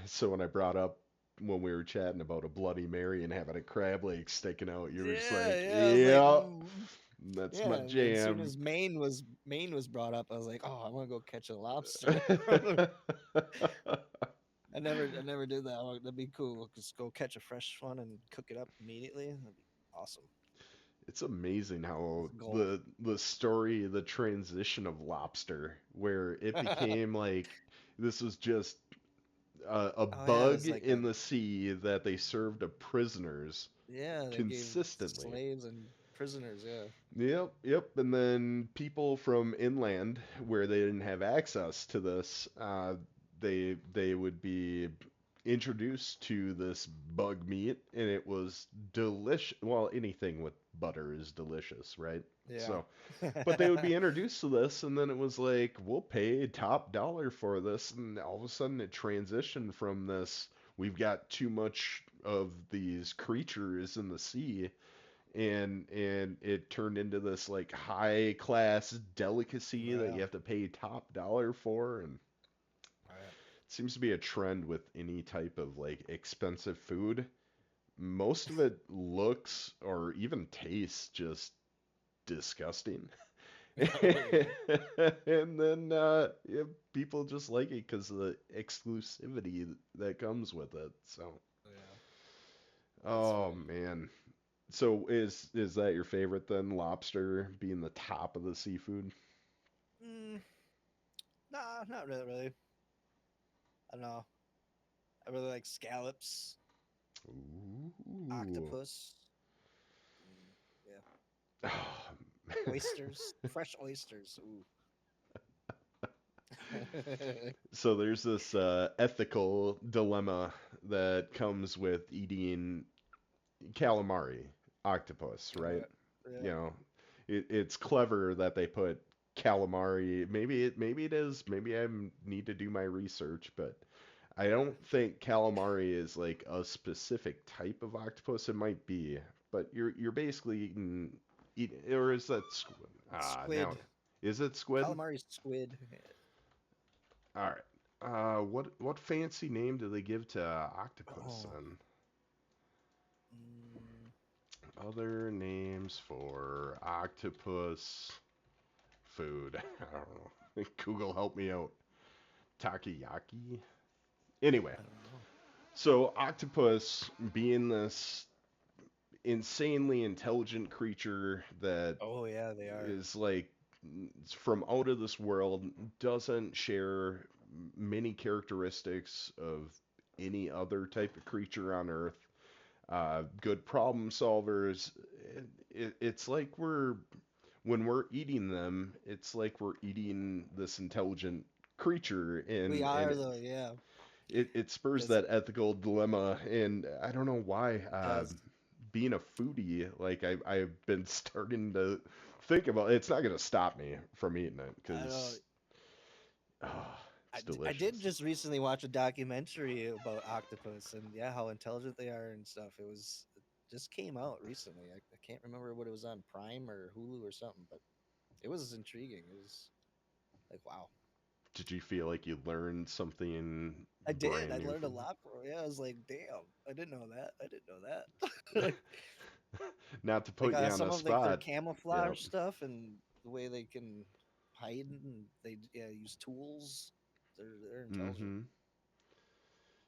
So when I brought up when we were chatting about a Bloody Mary and having a crab leg sticking out, you were just Yeah, like, yeah. I was like, "Yep, that's my yeah. As soon jam." as Maine was brought up, I was like, oh, I want to go catch a lobster. I never did that. That'd be cool. Just go catch a fresh one and cook it up immediately. That'd be awesome. It's amazing That's how a goal. the story, the transition of lobster, where it became like this was just a Oh yeah, it bug was like in the sea that they served to prisoners they gave consistently. slaves and prisoners. Yeah. Yep, yep. And then people from inland, where they didn't have access to this, they would be introduced to this bug meat, and it was delicious. Well, anything with butter is delicious, right? Yeah. So, but they would be introduced to this, and then it was like, we'll pay top dollar for this, and all of a sudden it transitioned from this, we've got too much of these creatures in the sea, and it turned into this like high class delicacy that Yeah. you have to pay top dollar for, and Right. it seems to be a trend with any type of like expensive food. Most of it looks or even tastes just disgusting. Oh yeah. And then yeah, people just like it because of the exclusivity that comes with it. So, Yeah. That's oh funny. man. So is that your favorite then? Lobster being the top of the seafood? Mm, nah, not really. Really. I don't know. I really like scallops, Ooh. octopus. Yeah. Oysters, fresh oysters. Ooh. So there's this ethical dilemma that comes with eating calamari, octopus, right? Right. You Yeah. know, it's clever that they put calamari. Maybe it is. Maybe I need to do my research, but I don't think calamari is like a specific type of octopus. It might be, but you're basically or is that squid? Now Squid. is it squid? Calamari squid. All right. What fancy name do they give to octopus Oh. then? Mm, Other names for octopus food. I don't know. Google help me out. Takoyaki? Anyway, I don't know. so octopus being this insanely intelligent creature that Oh yeah, they are. is like from out of this world, doesn't share many characteristics of any other type of creature on Earth. Good problem solvers. It's like when we're eating them, it's like we're eating this intelligent creature, We and are though. Yeah. it spurs Because that ethical dilemma. And I don't know why. it does. Being a foodie, like I've been starting to think about. It's not gonna stop me from eating it I know. because I, it's I did delicious. just recently watch a documentary about octopus and yeah, how intelligent they are and stuff. It just came out recently. I can't remember what it was on Prime or Hulu or something, but it was intriguing. It was like wow. Did you feel like you learned something I did. brand I new learned a from it? lot from it. Yeah, I was like, damn, I didn't know that. I didn't know that. Not to Like put you on some the of like their spot. Yep. camouflage stuff and the way they can hide and they yeah, use tools. They're intelligent. Mm-hmm.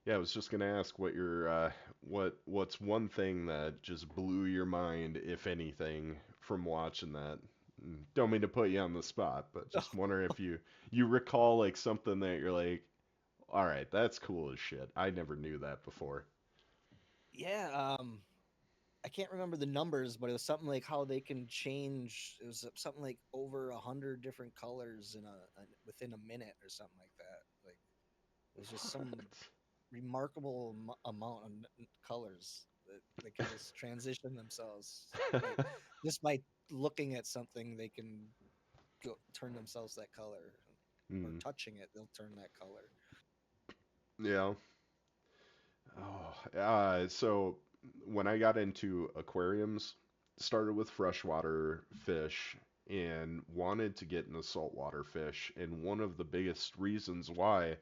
Yeah, I was just gonna ask what your what's one thing that just blew your mind, if anything, from watching that. Don't mean to put you on the spot, but just wondering if you recall like something that you're like, all right, that's cool as shit. I never knew that before. Yeah, I can't remember the numbers, but it was something like how they can change. It was something like over 100 different colors in within a minute or something like that. Like it was just some What? remarkable amount of colors that they can just transition themselves. Like just by looking at something, they can turn themselves that color, or Hmm. touching it, they'll turn that color. Yeah. Oh, so when I got into aquariums, started with freshwater fish and wanted to get into saltwater fish. And one of the biggest reasons why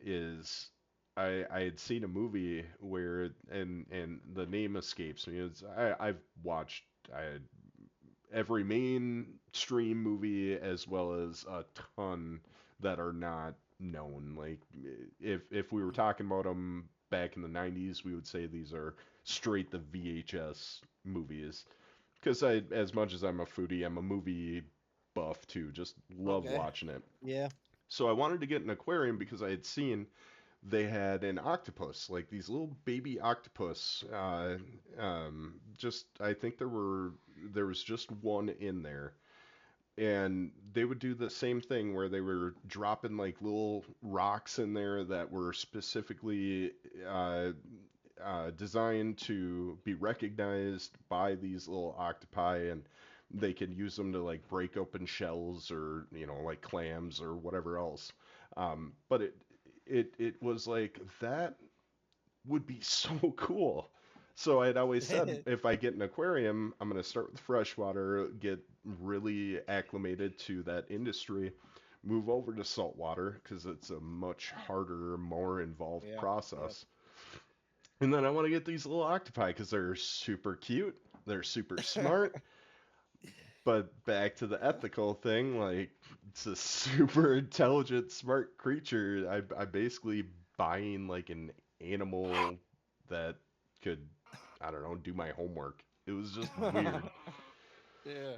is I had seen a movie where and the name escapes me. I've watched every mainstream movie as well as a ton that are not known. Like if we were talking about them back in the 90s, we would say these are straight the VHS movies. Because as much as I'm a foodie, I'm a movie buff too. Just love Okay. watching it. Yeah. So I wanted to get an aquarium because I had seen they had an octopus, like these little baby octopus. Just I think there was just one in there, and they would do the same thing where they were dropping like little rocks in there that were specifically uh, designed to be recognized by these little octopi, and they can use them to like break open shells or like clams or whatever else. But it was like that would be so cool. So I'd always said if I get an aquarium, I'm going to start with freshwater, get really acclimated to that industry, move over to saltwater because it's a much harder, more involved Yeah. process. And then I want to get these little octopi because they're super cute, they're super smart. But back to the ethical thing, like it's a super intelligent, smart creature. I basically buying like an animal that could, I don't know, do my homework. It was just weird. Yeah.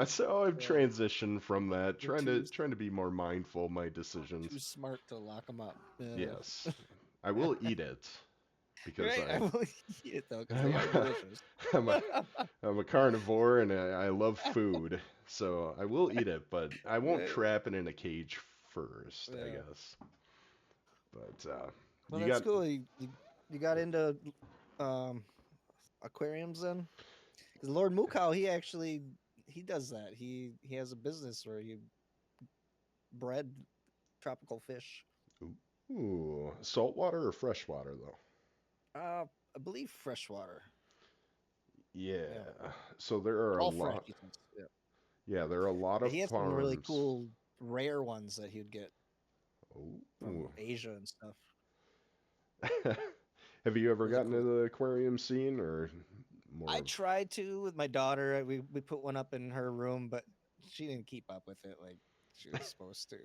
So I've Yeah. transitioned from that, They're trying to be more mindful of my decisions. too smart to lock them up. Yeah. Yes, I will eat it because Right. I will eat it though because they I'm are a, delicious. I'm a, I'm a carnivore and I love food, so I will eat it, but I won't Right. trap it in a cage first, I Yeah. guess. But Well, you that's got, cool. You got into um aquariums then? Because Lord Mukau, he does that. He has a business where he bred tropical fish. ooh, saltwater or freshwater though? I believe freshwater. Yeah, Yeah. So there are a all fresh. lot. He says. Yeah, Yeah, there are a lot but of he has some really farms. cool rare ones that he'd get from Ooh. Asia and stuff. Have you ever Really gotten cool. into the aquarium scene or I more? tried to with my daughter. We put one up in her room, but she didn't keep up with it like she was supposed to.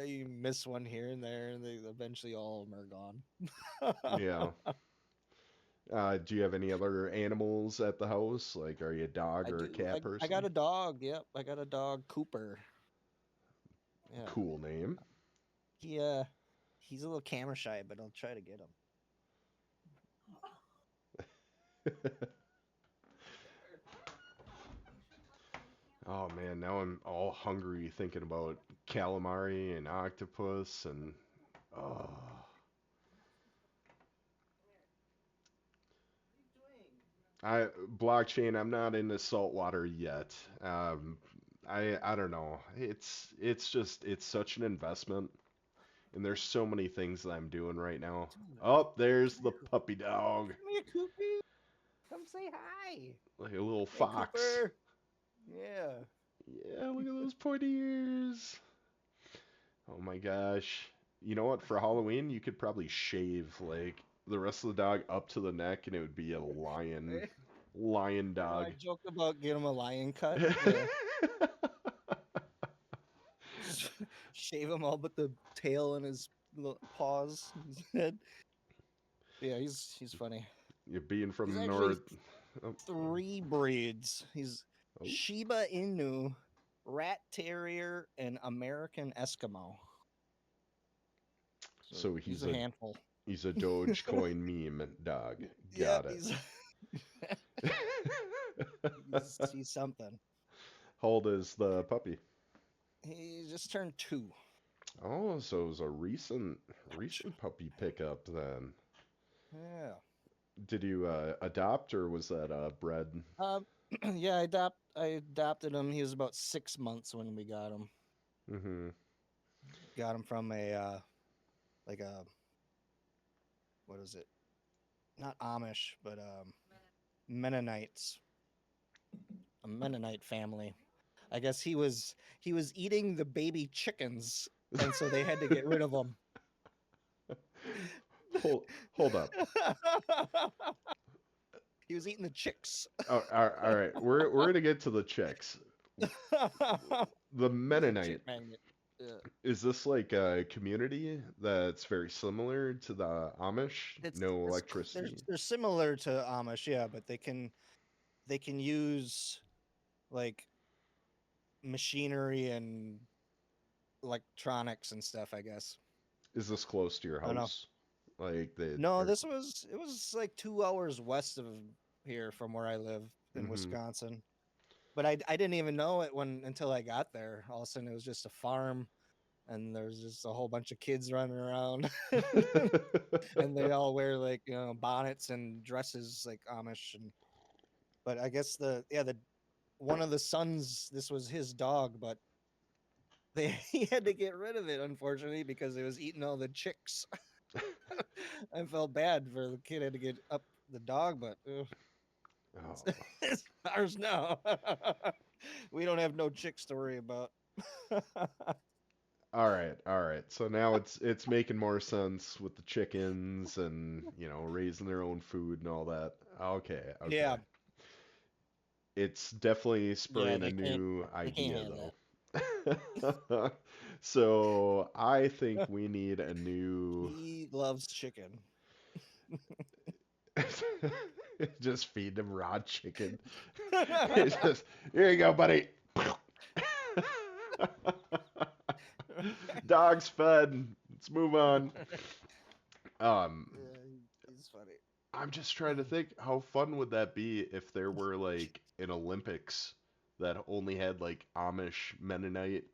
You miss one here and there, and they eventually all of them are gone. Yeah. Do you have any other animals at the house? Like, are you a dog I or a do. cat I got person? a dog. Yep, I got a dog, Cooper. Yeah, Cool name. he he's a little camera shy, but I'll try to get him. Oh man, now I'm all hungry thinking about calamari and octopus and oh. I blockchain. I'm not into saltwater yet. I don't know. It's such an investment, and there's so many things that I'm doing right now. Oh, there's the puppy dog, Come here, Cooper. Come say hi. like a little Hey, fox. Cooper. Yeah. Yeah, look at those pointy ears. Oh my gosh. You know what? For Halloween, you could probably shave like the rest of the dog up to the neck, and it would be a lion I know. I dog. joked about getting him a lion cut. Yeah. Shave him all but the tail and his paws, his head. Yeah, he's funny. You're being He's from actually North. Oh, 3 breeds. He's oh. Shiba Inu, Rat Terrier, and American Eskimo. So So he's a handful. he's a Dogecoin meme dog. Yep, Got it. he's something. How old is the puppy? He just turned 2. Oh, so it was a recent puppy pickup then. Yeah. Did you adopt or was that bred? Um, yeah, I adopted him. He was about 6 months when we got him. Mm-hmm. Got him from a like a what is it? Not Amish, but Mennonites. A Mennonite family. I guess he was eating the baby chickens, and so they had to get rid of him. Hold up. He was eating the chicks. Oh, all right. We're gonna get to the chicks. The He's a Mennonite. chick magnet. Yeah. Is this like a community that's very similar to the Amish? No electricity. They're similar to Amish, yeah, but they can use like machinery and electronics and stuff, I guess. Is this close to your I don't know. house? Like No, it was like 2 hours west of here from where I live in Mhm. Wisconsin. But I didn't even know it until I got there. All of a sudden it was just a farm and there's just a whole bunch of kids running around. And they all wear like, bonnets and dresses like Amish, and But I guess the one of the sons, this was his dog, but he had to get rid of it, unfortunately, because it was eating all the chicks. I felt bad for the kid had to get up the dog, but it's, Oh. it's ours now. We don't have no chicks to worry about. All right, all right. So now it's making more sense with the chickens and, raising their own food and all that. Okay, okay. Yeah, It's definitely yeah, spurring a new they can't idea have that. though. So I think we need a new He loves chicken. just feed them raw chicken. It's just, here you go, buddy. Dog's fed. Let's move on. Um, Yeah, he's funny. I'm just trying to think how fun would that be if there were like an Olympics that only had like Amish, Mennonite.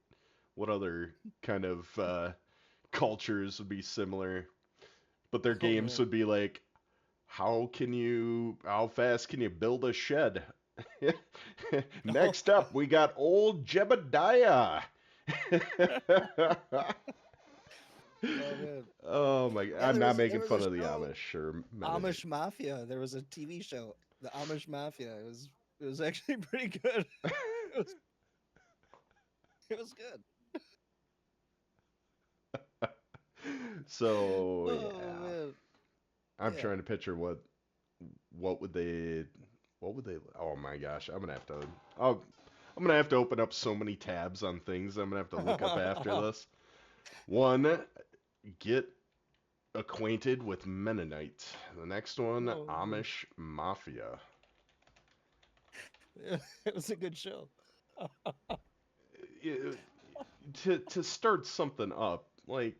What other kind of cultures would be similar? But their Oh games man. would be like, how fast can you build a shed? Oh, Next up, we got old Jebediah. oh man. Oh my! Yeah, I'm not there making was a fun of the show, Amish or Mennonite. Amish Mafia. There was a TV show, the Amish Mafia. It was actually pretty good. It was it was good. So Oh yeah, man. I'm Yeah. trying to picture what would they what would they? Oh my gosh, I'm gonna have to open up so many tabs on things I'm gonna have to look up after this. One, get acquainted with Mennonite. The next one, Oh man. Amish Mafia. Yeah, it was a good show. I- to start something up like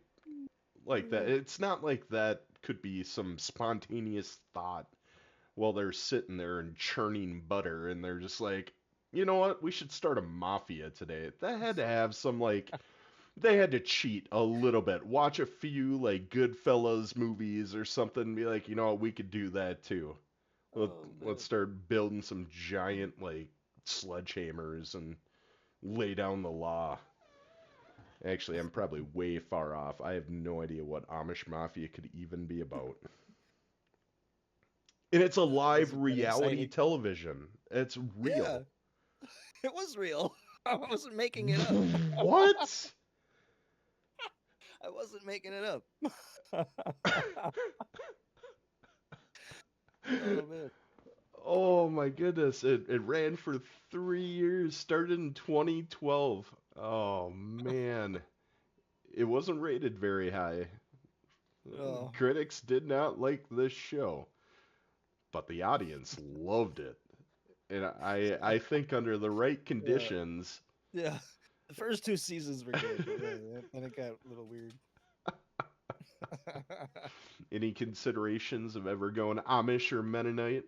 that, it's not like that could be some spontaneous thought while they're sitting there and churning butter and they're just like, you know what, we should start a mafia today. That had to have some like they had to cheat a little bit. Watch a few like Goodfellas movies or something and be like, you know what, we could do that too. Let, Oh let's man. start building some giant like sledgehammers and lay down the law. Actually, I'm probably way far off. I have no idea what Amish Mafia could even be about. And it's a live Wasn't that reality exciting? television. It's Yeah, real. it was real. I wasn't making it up. What? I wasn't making it up. Oh man. Oh my goodness. It ran for 3 years, started in 2012. Oh man. It wasn't rated very high. Oh Critics did not like this show, but the audience loved it. And I think under the right yeah. conditions, Yeah. The first two seasons were good, but yeah, then it got a little weird. any considerations of ever going Amish or Mennonite?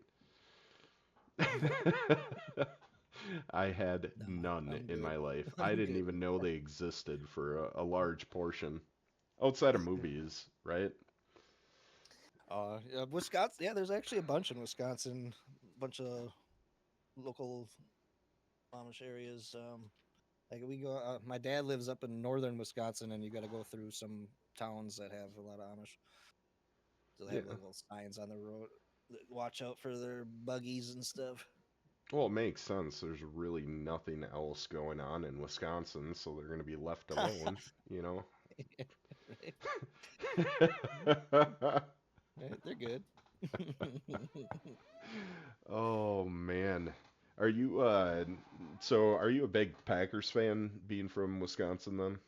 I had No, none I'm in good. my life. I I'm didn't good. even know they existed for a large portion outside of movies, right? Yeah, Wisconsin. Yeah, there's actually a bunch in Wisconsin. A bunch of local Amish areas. Like we go. My dad lives up in northern Wisconsin, and you got to go through some towns that have a lot of Amish. So they have Yeah. like little signs on the road. Watch out for their buggies and stuff. Well, it makes sense. There's really nothing else going on in Wisconsin, so they're going to be left alone, you know? Right? Right, they're good. Oh man. Are you are you a big Packers fan being from Wisconsin then?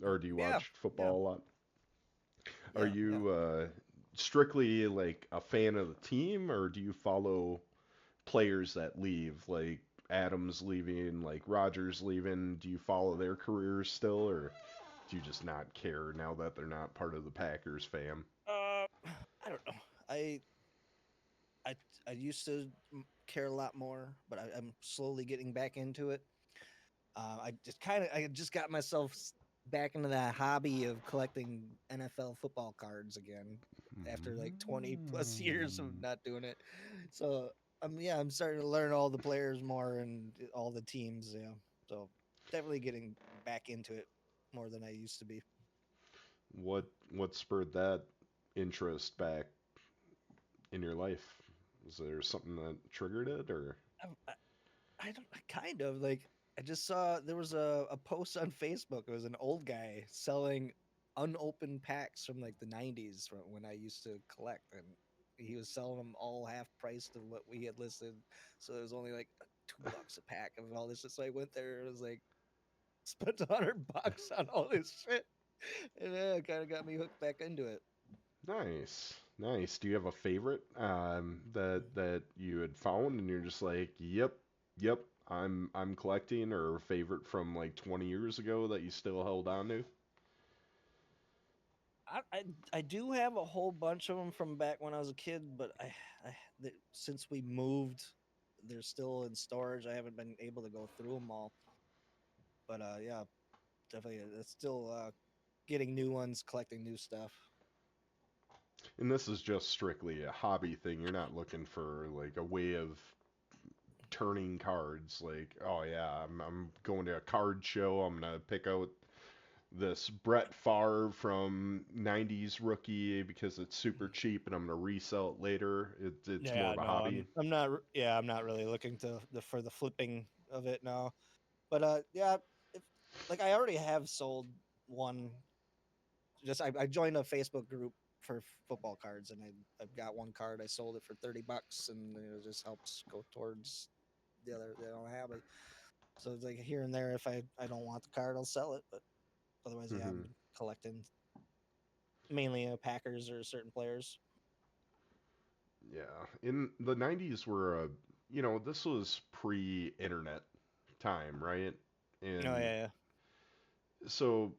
Or do you Yeah, watch yeah, football a lot? Are yeah. you strictly like a fan of the team or do you follow players that leave like Adams leaving, like Rogers leaving? Do you follow their careers still or do you just not care now that they're not part of the Packers fam? Uh, I don't know. I I used to care a lot more, but I'm slowly getting back into it. I just got myself back into that hobby of collecting NFL football cards again after like 20 plus years of Mm. not doing it. So yeah, I'm starting to learn all the players more and all the teams. Yeah, so definitely getting back into it more than I used to be. What spurred that interest back in your life? Was there something that triggered it, or? I, I don't kind of like. I just saw there was a post on Facebook. It was an old guy selling unopened packs from like the '90s from when I used to collect, and he was selling them all half price to what we had listed. So it was only like $2 a pack of all this. So I went there. It was like spent $100 on all this shit, and it kind of got me hooked back into it. Nice, nice. Do you have a favorite that you had found and you're just like, yep, yep, I'm collecting, or a favorite from like 20 years ago that you still held on to? I do have a whole bunch of them from back when I was a kid, but since we moved, they're still in storage. I haven't been able to go through them all, but yeah, definitely, it's still getting new ones, collecting new stuff. And this is just strictly a hobby thing. You're not looking for like a way of turning cards. Like, oh yeah, I'm going to a card show. I'm gonna pick out this Brett Favre from '90s rookie because it's super cheap, and I'm gonna resell it later. It's more Yeah, of a no, hobby. I'm not. Yeah, I'm not really looking to for the flipping of it now. But yeah, if, like I already have sold one. Just I joined a Facebook group for football cards, and I've got one card. I sold it for $30, and it just helps go towards the other. They don't have it, so it's like here and there. If I don't want the card, I'll sell it. But otherwise, yeah, I've Hmm. been collecting mainly Packers or certain players. Yeah, in the '90s were this was pre-internet time, right? Oh And yeah, so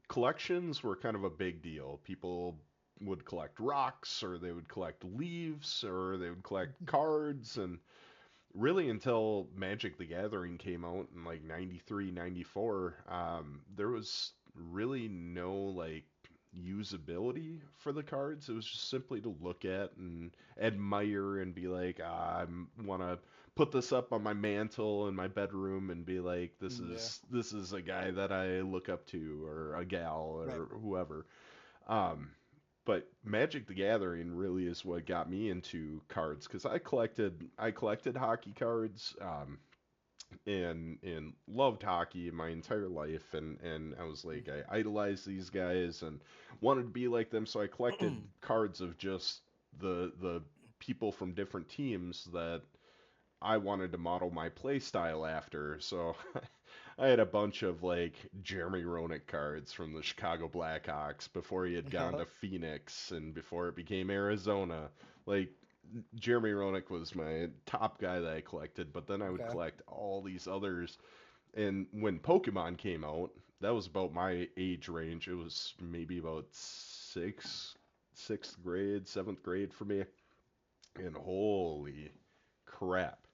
collections were kind of a big deal. People would collect rocks, or they would collect leaves, or they would collect cards, and really until Magic the Gathering came out in like 93, 94, there was really no like usability for the cards. It was just simply to look at and admire and be like, I want to put this up on my mantle in my bedroom and be like, this yeah, is this is a guy that I look up to, or a gal, right. or whoever. Um, but Magic the Gathering really is what got me into cards, because I collected hockey cards, and loved hockey my entire life, and I was like, I idolized these guys and wanted to be like them, so I collected cards of just the people from different teams that I wanted to model my play style after. So I had a bunch of like Jeremy Roenick cards from the Chicago Blackhawks before he had gone to Phoenix and before it became Arizona. Like, Jeremy Roenick was my top guy that I collected, but then I would Okay. collect all these others. And when Pokemon came out, that was about my age range. It was maybe about sixth grade, seventh grade for me. And holy crap,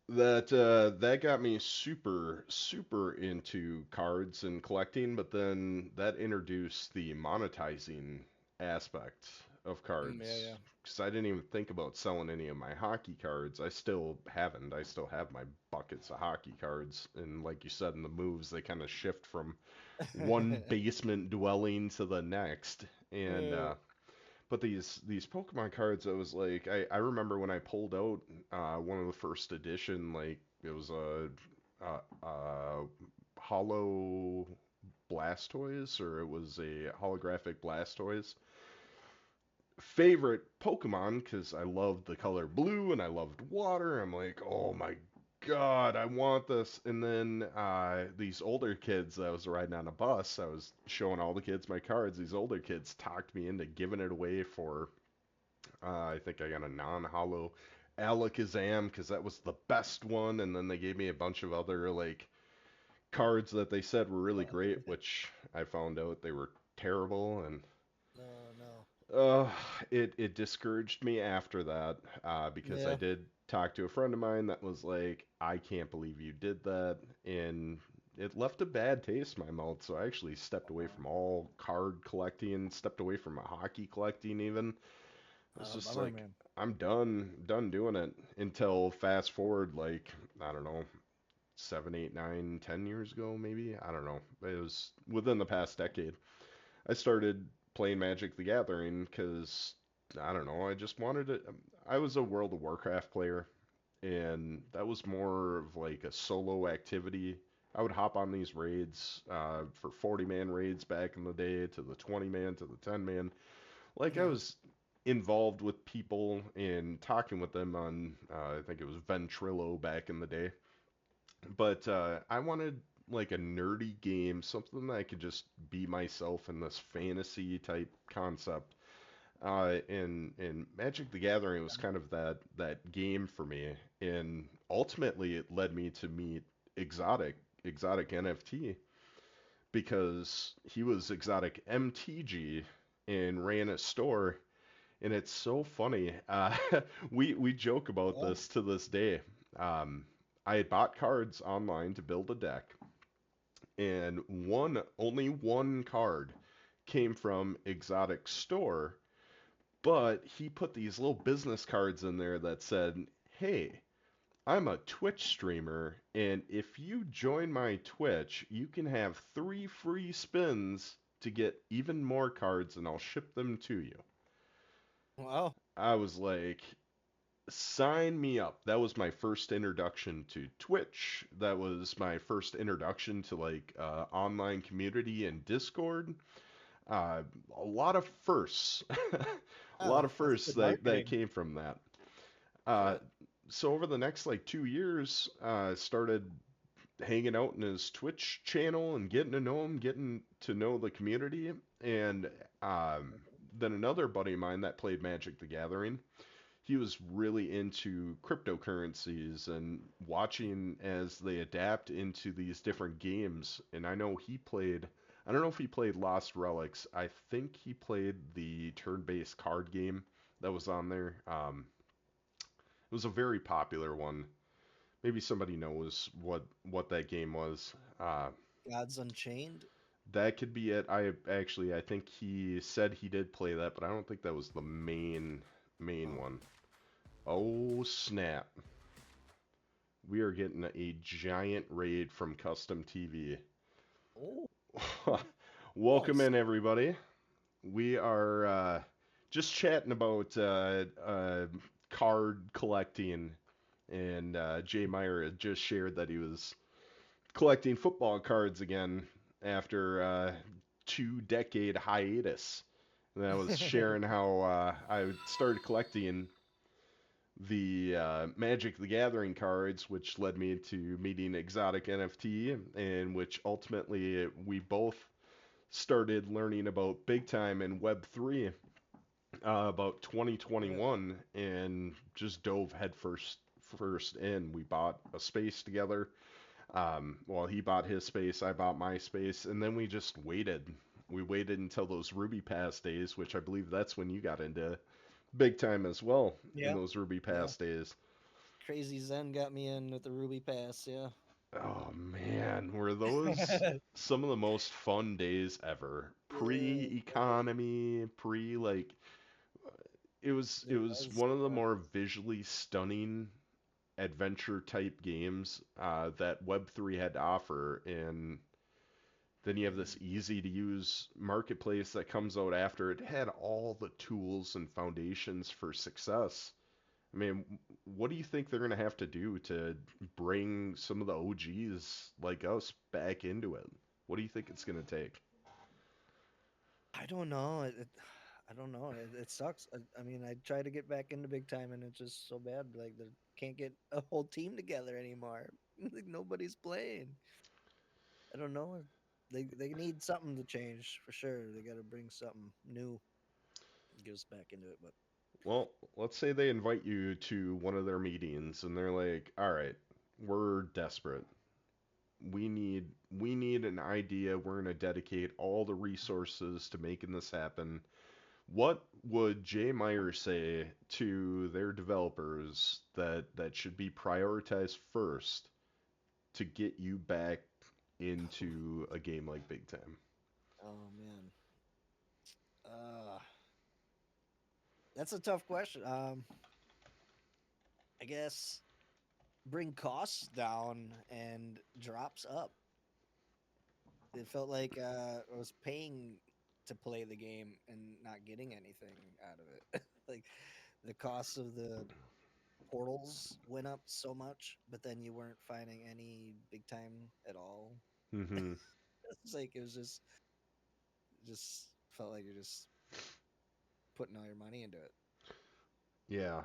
that got me super into cards and collecting, but then that introduced the monetizing aspect of Yeah, cards, yeah. because I didn't even think about selling any of my hockey cards. I still haven't. I still have my buckets of hockey cards, and like you said, in the moves, they kind of shift from one basement dwelling to the next. And Uh, but these Pokemon cards, I was like, I remember when I pulled out one of the first edition, like it was a hollow Blastoise, or it was a holographic Blastoise. Favorite Pokemon, because I loved the color blue and I loved water. I'm like, oh my god, I want this. And then these older kids that I was riding on a bus, I was showing all the kids my cards. These older kids talked me into giving it away for I think I got a non-hollow Alakazam, because that was the best one, and then they gave me a bunch of other like cards that they said were really great, which I found out they were terrible, and no, no. uh, it discouraged me after that, because I Yeah. did talk to a friend of mine that was like, I can't believe you did that, and it left a bad taste in my mouth. So I actually stepped away from all card collecting, stepped away from hockey collecting even. I was just Bummer, like, man. I'm done doing it until fast forward like, I don't know, 7, 8, 9, 10 years ago, maybe. I don't know. It was within the past decade. I started playing Magic the Gathering because I don't know. I just wanted to. I was a World of Warcraft player, and that was more of like a solo activity. I would hop on these raids for 40-man raids back in the day, to the 20-man, to the 10-man. Like I Yeah. was involved with people and talking with them on, I think it was Ventrilo back in the day. But I wanted like a nerdy game, something that I could just be myself in this fantasy type concept. And Magic the Gathering was kind of that game for me, and ultimately it led me to meet Exotic NFT because he was Exotic MTG and ran a store, and it's so funny. We joke about Yeah. this to this day. Um, I had bought cards online to build a deck, and only one card came from Exotic Store, but he put these little business cards in there that said, "Hey, I'm a Twitch streamer, and if you join my Twitch, you can have 3 free spins to get even more cards, and I'll ship them to you." Wow. I was like, sign me up. That was my first introduction to Twitch. That was my first introduction to like online community and Discord. Uh, a lot of firsts, a lot Oh, of that's firsts good that marketing. came from that. Uh, Shit. so over the next like 2 years, started hanging out in his Twitch channel and getting to know him, getting to know the community, and um, then another buddy of mine that played Magic the Gathering, he was really into cryptocurrencies and watching as they adapt into these different games. And I don't know if he played Lost Relics. I think he played the turn-based card game that was on there. It was a very popular one. Maybe somebody knows what that game was. Gods Unchained. That could be it. I think he said he did play that, but I don't think that was the main Oh. one. Oh snap! We are getting a giant raid from Custom TV. Oh, Welcome nice. in, everybody. We are just chatting about card collecting, and Jay Meyer had just shared that he was collecting football cards again after 2 decade hiatus. And I was sharing how I started collecting the Magic the Gathering cards, which led me to meeting Exotic NFT, and which ultimately we both started learning about big time in Web3 about Yeah. 2021, and just dove headfirst in. We bought a space together. Well, he bought his space, I bought my space, and then we just waited. We waited until those Ruby Pass days, which I believe that's when you got into big time as well, in Yeah. those Ruby Yeah. Pass days. Crazy Zen got me in with the Ruby Pass. Yeah. Oh man, were those some of the most fun days ever? Yeah. Pre-economy, pre like it It was was. one of the more visually stunning adventure type games that Web3 had to offer, and then you have this easy to use marketplace that comes out after it had all the tools and foundations for success. I mean, what do you think they're going to have to do to bring some of the OGs like us back into it? What do you think it's going to take? I don't know. I don't know. It sucks. I mean, I try to get back into big time, and it's just so bad. Like they can't get a whole team together anymore. Like nobody's playing. I don't know. They need something to change for sure. They got to bring something new, get us back into it. But Well, let's say they invite you to one of their meetings and they're like, "All right, we're desperate. We need an idea. We're going to dedicate all the resources to making this happen." What would Jay Meyer say to their developers that should be prioritized first to get you back into a game like Big Time? oh man, uh, That's a tough question. I guess bring costs down and drops up. It felt like I was paying to play the game and not getting anything out of it. Like the cost of the portals went up so much, but then you weren't finding any big time at all. Mm-hmm. It's like it was just felt like you're just putting all your money into it. Yeah.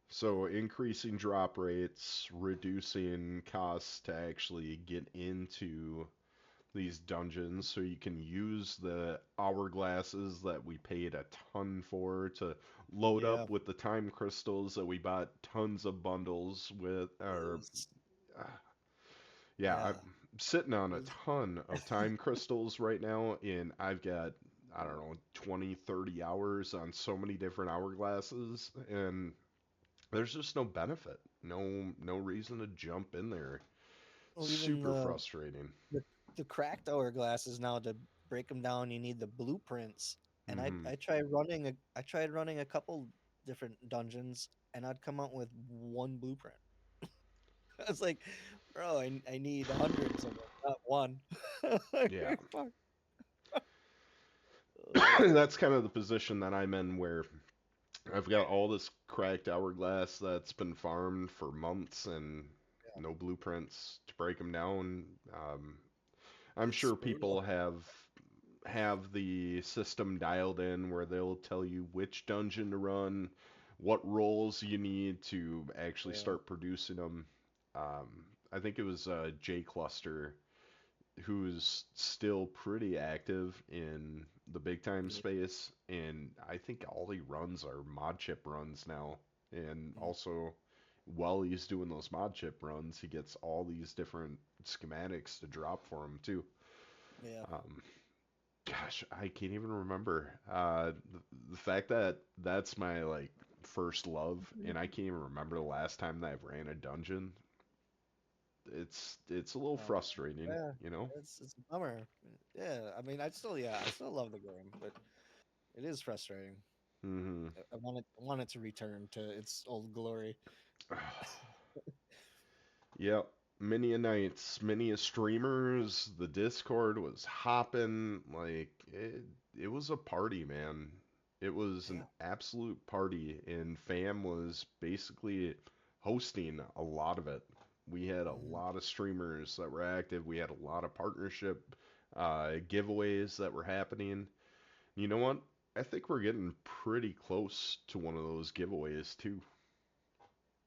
So increasing drop rates, reducing costs to actually get into these dungeons so you can use the hourglasses that we paid a ton for to load Yeah, up with the time crystals that we bought tons of bundles with it or was, uh, yeah, yeah, I'm sitting on it a was, ton of time crystals right now and I've got I don't know 20 30 hours on so many different hourglasses and there's just no benefit. No reason to jump in there. well, even Super frustrating. the the cracked hourglasses now to break them down, you need the blueprints. And Mhm. I tried running a couple different dungeons, and I'd come out with one blueprint. I was like, bro, I need hundreds of them, not one. Yeah. Like, fuck. Uh, That's kind of the position that I'm in where I've got all this cracked hourglass that's been farmed for months and yeah, no blueprints to break them down. I'm it's sure brutal. people have the system dialed in where they'll tell you which dungeon to run, what roles you need to actually Yeah, start producing them. I think it was J Cluster who's still pretty active in the big time yeah, space, and I think all he runs are mod chip runs now. And mm, also, while he's doing those mod chip runs, he gets all these different schematics to drop for him too. yeah. Um, Gosh, I can't even remember. The fact that that's my like first love, and I can't even remember the last time that I ran a dungeon. It's a little Oh, frustrating, yeah, you know. it's a bummer. Yeah, I mean, I still love the game, but it is frustrating. Hmm. I want it to return to its old glory. Yep. Many a nights, many a streamers. The Discord was hopping like it was a party, man. It was an Yeah. absolute party, and Fam was basically hosting a lot of it. We had a Mhm. lot of streamers that were active. We had a lot of partnership giveaways that were happening. You know what? I think we're getting pretty close to one of those giveaways too.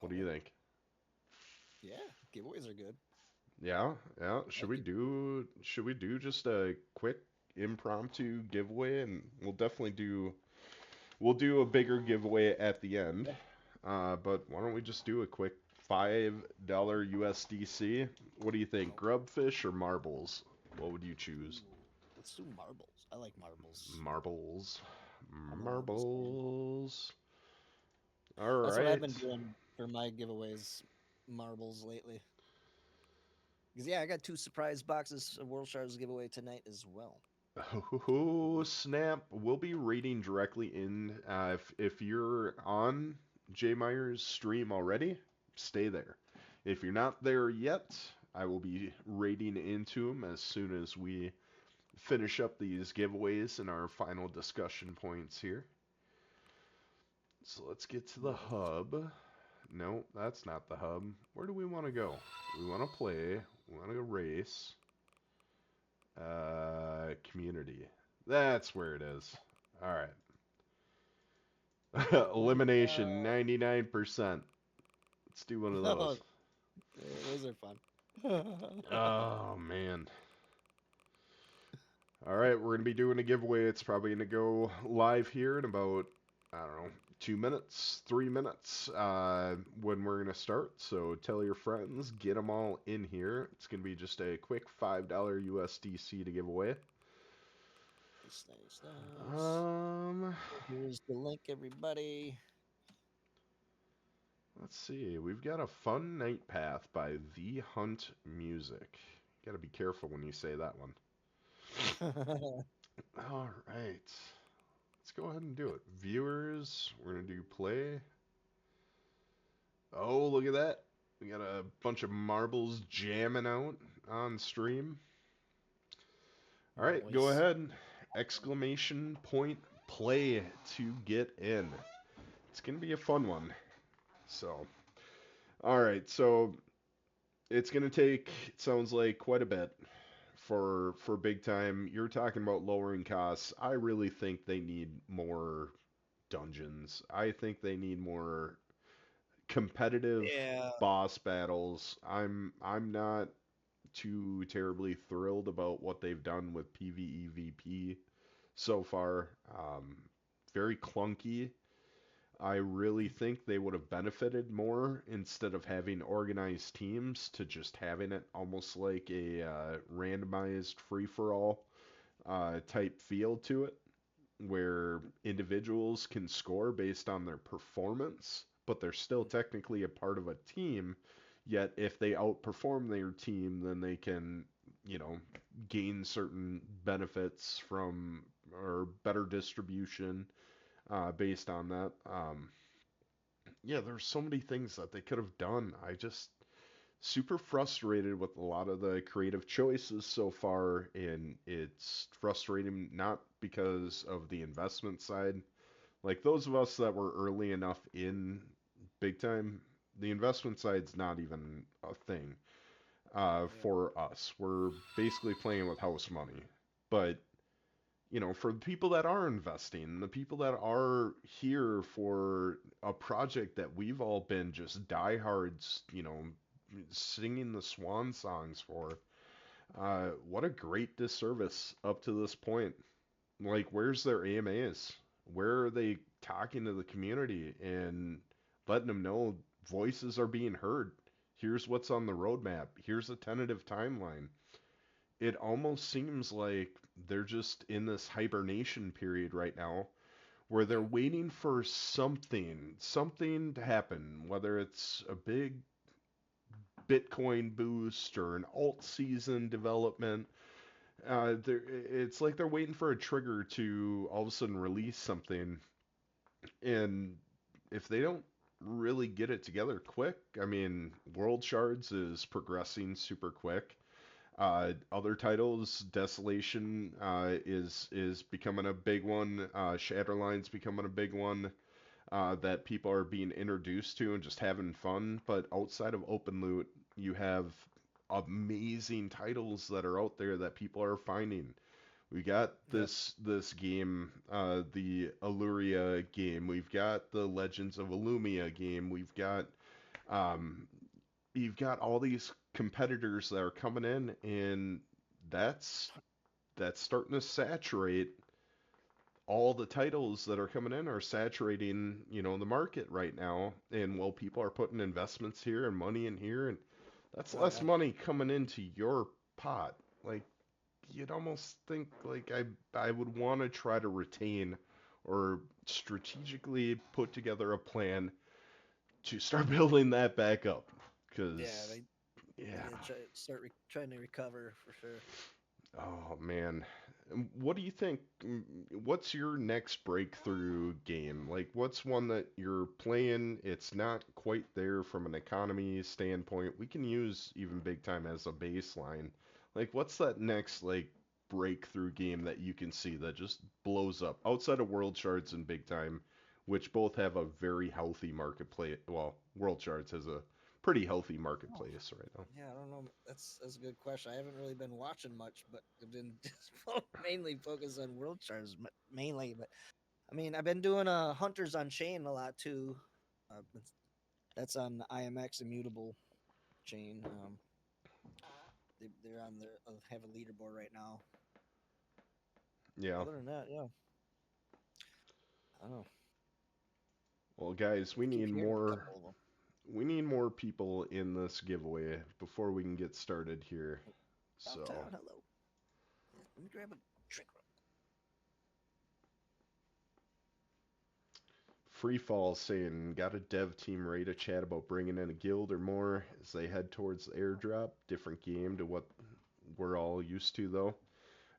What do you Oh, think? yeah. Giveaways are good. Yeah, yeah. I Should like we it. do just a quick impromptu giveaway and we'll do a bigger giveaway at the end. Yeah. But why don't we just do a quick $5 USDC? What do you think? Oh, Grubfish or marbles? What would you choose? ooh, let's do marbles. I like marbles. Marbles. I'm a marbles fan. Marbles. All That's what I've been right. doing for my giveaways, marbles lately. Because yeah, I got two surprise boxes of World Shards giveaway tonight as well. Oh, snap. We'll be rating directly in. If you're on J Meyer's stream already, stay there. If you're not there yet, I will be rating into him as soon as we finish up these giveaways and our final discussion points here. So let's get to the Yes. hub. No, that's not the hub. Where do we want to go? We want to play. We want to go race. Community. That's where it is. All right. Elimination, Uh, 99%. Let's do one of no, those. those are fun. Oh, man. All right, we're going to be doing a giveaway. It's probably going to go live here in about, I don't know, 2 minutes, 3 minutes when we're going to start. So tell your friends, get them all in here. It's going to be just a quick $5 USDC to give away. Nice, nice, nice. Um, Here's the link, everybody. let's see. We've got a Fun Night Path by The Hunt Music. Got to be careful when you say that one. All right. Let's let's go ahead and do it. Viewers, we're gonna do play. Oh, look at that. We got a bunch of marbles jamming out on stream. All right, go Nice. ahead. Exclamation point play to get in. It's gonna be a fun one. So, all right. So it's gonna take. It sounds like quite a bit for big time. You're talking about lowering costs. I really think they need more dungeons. I think they need more competitive Yeah. boss battles. I'm not too terribly thrilled about what they've done with PvEVP so far. Very clunky. I really think they would have benefited more instead of having organized teams to just having it almost like a randomized free for all type feel to it, where individuals can score based on their performance, but they're still technically a part of a team. Yet if they outperform their team, then they can, you know, gain certain benefits from or better distribution based on that. Yeah, there's so many things that they could have done. I just super frustrated with a lot of the creative choices so far, and it's frustrating not because of the investment side. Like those of us that were early enough in big time, the investment side's not even a thing Yeah. for us. We're basically playing with house money. But for the people that are investing, the people that are here for a project that we've all been just diehards, singing the swan songs for, what a great disservice up to this point. Like, where's their AMAs? Where are they talking to the community and letting them know voices are being heard? Here's what's on the roadmap. Here's a tentative timeline. It almost seems like they're just in this hibernation period right now where they're Yeah. waiting for something to happen, whether it's a big Bitcoin boost or an alt season development. It's like they're waiting for a trigger to all of a sudden release something, and if they don't really get it together quick, I mean, World Shards is progressing super quick. Other titles, Desolation is becoming a big one. Shatterline's becoming a big one that people are being introduced to and just having fun. But outside of Open Loot, you have amazing titles that are out there that people are finding. We got Yep. this game, the Alluria game. We've got the Legends of Illumia game. Um, you've got all these competitors that are coming in, and that's starting to saturate. All the titles that are coming in are saturating, the market right now. And while people are putting investments here and money in here, and that's Oh less yeah. money coming into your pot. Like, you'd almost think like I would want to try to retain or strategically put together a plan to start building that back up. Yeah. Because, They yeah. need to trying to recover for sure. Oh man. What do you think? What's your next breakthrough game? Like, what's one that you're playing? It's not quite there from an economy standpoint. We can use even big time as a baseline. Like, what's that next, like, breakthrough game that you can see that just blows up outside of World Shards and big time, which both have a very healthy marketplace? Well, World Shards has a pretty healthy Oh, marketplace right now. yeah, I don't know. That's a good question. I haven't really been watching much, but I've been just mainly focused on World Stars mainly. But I mean, I've been doing Hunters on Chain a lot too. That's on IMX Immutable chain. They're on the have a leaderboard right now. Yeah. Other than that, yeah, I don't know. Well, guys, I keep hearing a couple of them. we need more people in this giveaway before we can get started here. So, Downtown, hello. Let me grab a drink. Freefall saying, got a dev team ready to chat about bringing in a guild or more as they head towards the airdrop. Different game to what we're all used to, though.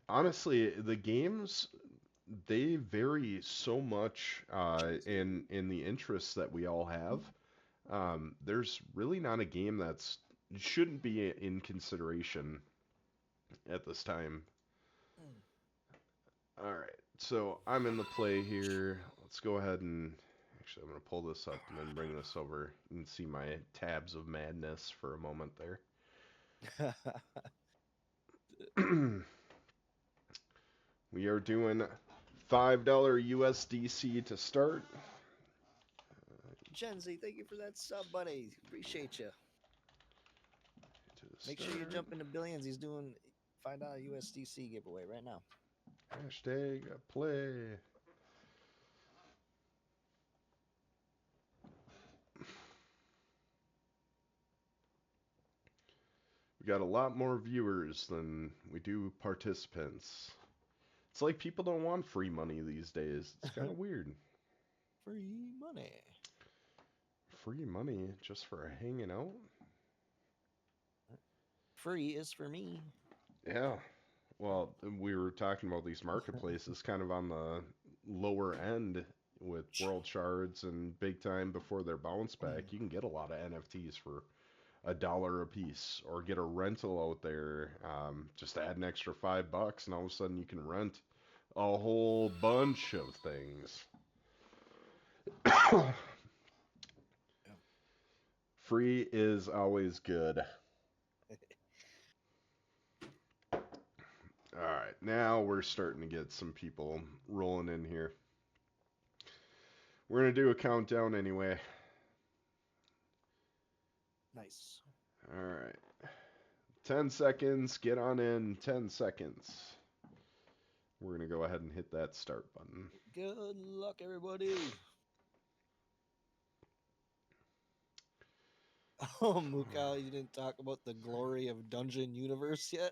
Honestly, the games they vary so much in the interests that we all have. There's really not a game that's shouldn't be in consideration at this time. Mm. All right, so I'm in the play here. Let's go ahead and actually I'm gonna pull this up and then bring this over. You can see my tabs of madness for a moment there. We are doing $5 USDC to start. Gen Z, thank you for that sub, buddy. Appreciate you. To Make sure you start. jump into Billions. He's doing $5 USDC giveaway right now. Hashtag play. We got a lot more viewers than we do participants. It's like people don't want free money these days. It's kind of weird. Free money. Free money just for hanging out? Free is for me. Yeah. Well, we were talking about these marketplaces kind of on the lower end with world shards and big time before their bounce back. You can get a lot of NFTs for $1 a piece, or get a rental out there. Just add an extra $5, and all of a sudden you can rent a whole bunch of things. Free is always good. All right, now we're starting to get some people rolling in here. We're going to do a countdown anyway. Nice. All right. 10 seconds. Get on in. 10 seconds. We're going to go ahead and hit that start button. Good luck, everybody. Oh, Mukau, you didn't talk about the glory of Dungeon Universe yet?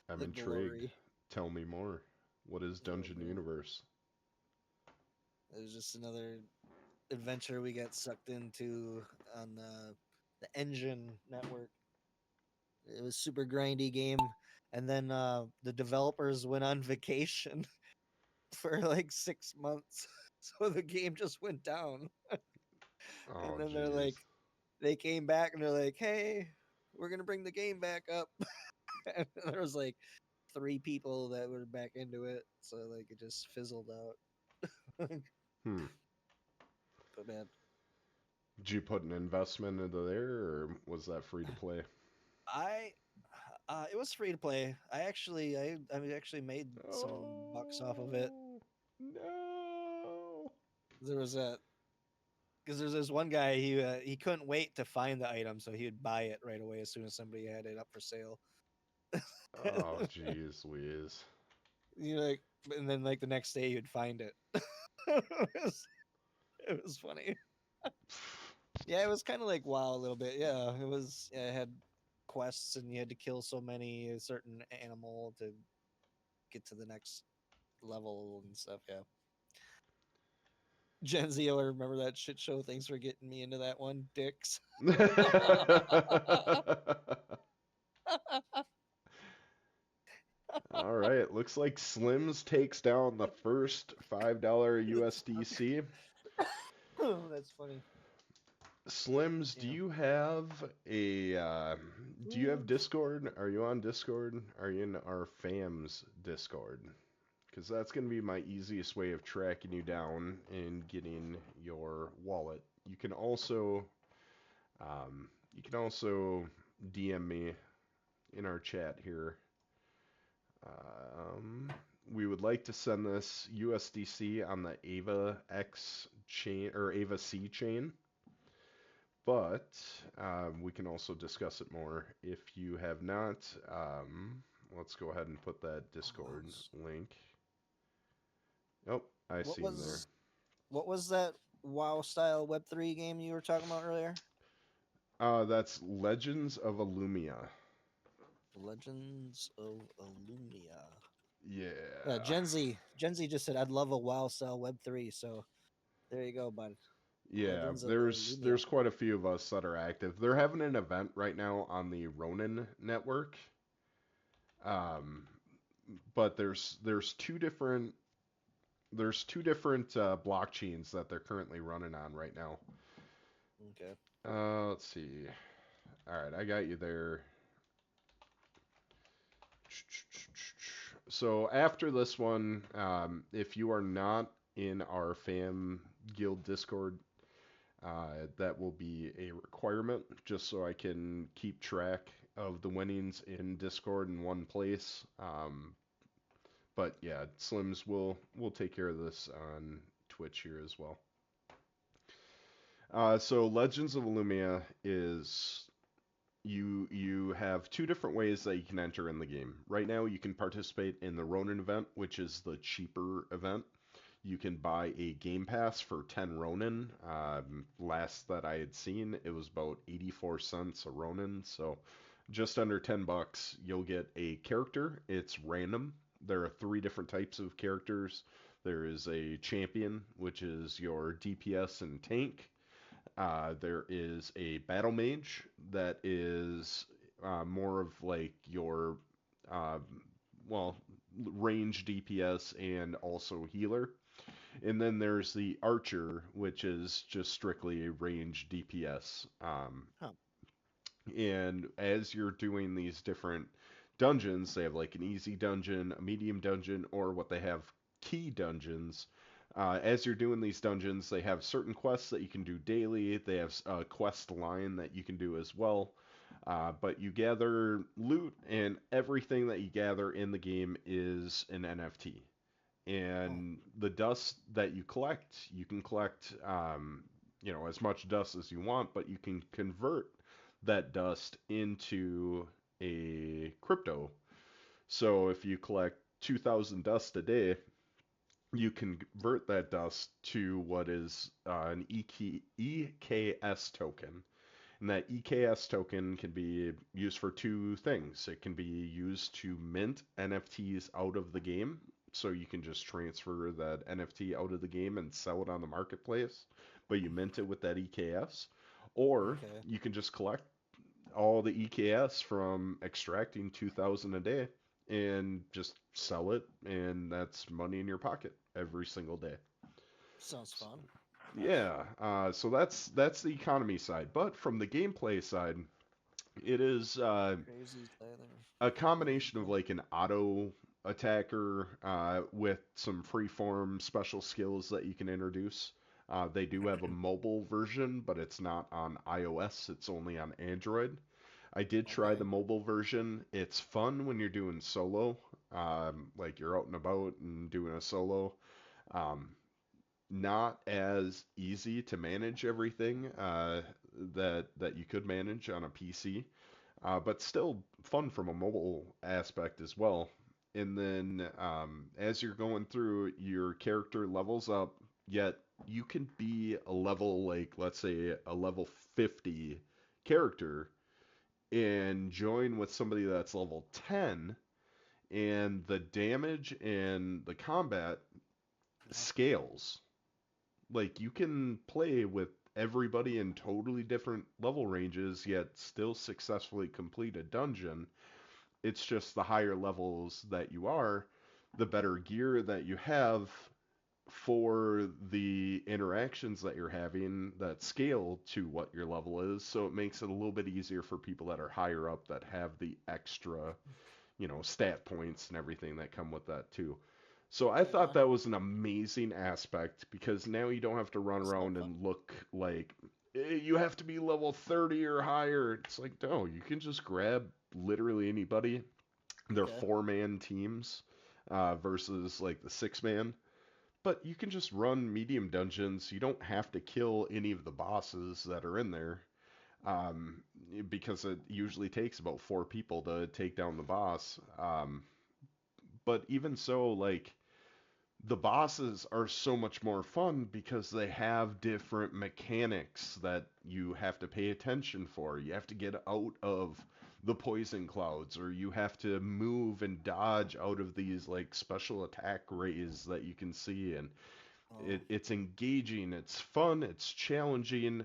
I'm The intrigued. glory. Tell me more. What is Dungeon man. Universe? It was just another adventure we got sucked into on the Engine network. It was super grindy game, and then the developers went on vacation for like 6 months, so the game just went down. Oh, And then jeez. they came back and they're like, "Hey, we're gonna bring the game back up." And there was like 3 people that were back into it, so like it just fizzled out. Hmm. But man, Did you put an investment into there, or was that free to play? I it was free to play. I actually made some bucks off of it. Oh, no. There was a because there's this one guy he couldn't wait to find the item, so he would buy it right away as soon as somebody had it up for sale. Oh, jeez, Louise. You like, and then like the next day you'd find it. it, was, it was funny. Yeah, it was kind of like WoW a little bit. Yeah, it was. Yeah, it had quests, and you had to kill so many a certain animal to get to the next level and stuff. Yeah. Gen Z, I remember that shit show. Thanks for getting me into that one, dicks. All right, looks like Slims takes down the first $5 USDC. Oh, that's funny. Slims, do Yeah. you have a do you have Discord? Are you on Discord? Are you in our FAM's Discord? Because that's going to be my easiest way of tracking you down and getting your wallet. You can also DM me in our chat here. We would like to send this USDC on the Ava X chain or Ava C chain, but we can also discuss it more if you have not. Let's go ahead and put that Discord link. Oh, I What see him there. was that WoW style Web3 game you were talking about earlier? That's Legends of Illumia. Legends of Illumia. Yeah. Gen Z just said I'd love a WoW style Web3. So there you go, bud. Yeah, Legends of there's Illumia. there's quite a few of us that are active. They're having an event right now on the Ronin network. Um, but there's two different blockchains that they're currently running on right now. Okay. Let's see. All right, I got you there. So after this one, if you are not in our fam guild Discord, that will be a requirement, just so I can keep track of the winnings in Discord in one place. But yeah, Slims will take care of this on Twitch here as well. So Legends of Illumia is you have two different ways that you can enter in the game. Right now, you can participate in the Ronin event, which is the cheaper event. You can buy a game pass for 10 Ronin. Last that I had seen, it was about 84 cents a Ronin, so just under 10 bucks, you'll get a character. It's random. There are three different types of characters. There is a champion, which is your DPS and tank. There is a battle mage that is more of like your uh, well range DPS and also healer. And then there's the archer, which is just strictly a range DPS. Huh. And as you're doing these different dungeons, they have like an easy dungeon, a medium dungeon, or what they have key dungeons. As you're doing these dungeons, they have certain quests that you can do daily. They have a quest line that you can do as well. But you gather loot, and everything that you gather in the game is an NFT. Oh, And the dust that you can collect, as much dust as you want, but you can convert that dust into a crypto. So if you collect 2,000 dust a day, you can convert that dust to what is an EKS token. And that EKS token can be used for two things. It can be used to mint NFTs out of the game. So you can just transfer that NFT out of the game and sell it on the marketplace, but you mint it with that EKS. Or okay. you can just collect all the EKS from extracting 2,000 a day and just sell it, and that's money in your pocket every single day. Sounds fun. Nice. Yeah, so that's the economy side. But from the gameplay side, it is Crazy Tyler. a Crazy combination of Tyler. like an auto attacker with some freeform special skills that you can introduce. They do have a mobile version, but it's not on iOS, it's only on Android. I did try Okay. the mobile version. It's fun when you're doing solo, like you're out and about and doing a solo. Um, Not as easy to manage everything that you could manage on a PC, but still fun from a mobile aspect as well. And then as you're going through, your character levels up, yet you can be a level, like, let's say, a level 50 character and join with somebody that's level 10, and the damage and the combat Yeah. scales. Like, you can play with everybody in totally different level ranges, yet still successfully complete a dungeon. It's just the higher levels that you are, the better gear that you have for the interactions that you're having that scale to what your level is. So it makes it a little bit easier for people that are higher up that have the extra, stat points and everything that come with that too. So I Right thought on. that was an amazing aspect because now you don't have to run That's no around fun. and look like you have to be level 30 or higher. It's like, no, you can just grab literally anybody. They're Okay. four-man teams versus like the six-man. But you can just run medium dungeons. You don't have to kill any of the bosses that are in there um, because it usually takes about four people to take down the boss. But even so, like, the bosses are so much more fun because they have different mechanics that you have to pay attention for. You have to get out of the poison clouds, or you have to move and dodge out of these like special attack rays that you can see, and Oh, it's engaging, it's fun, it's challenging.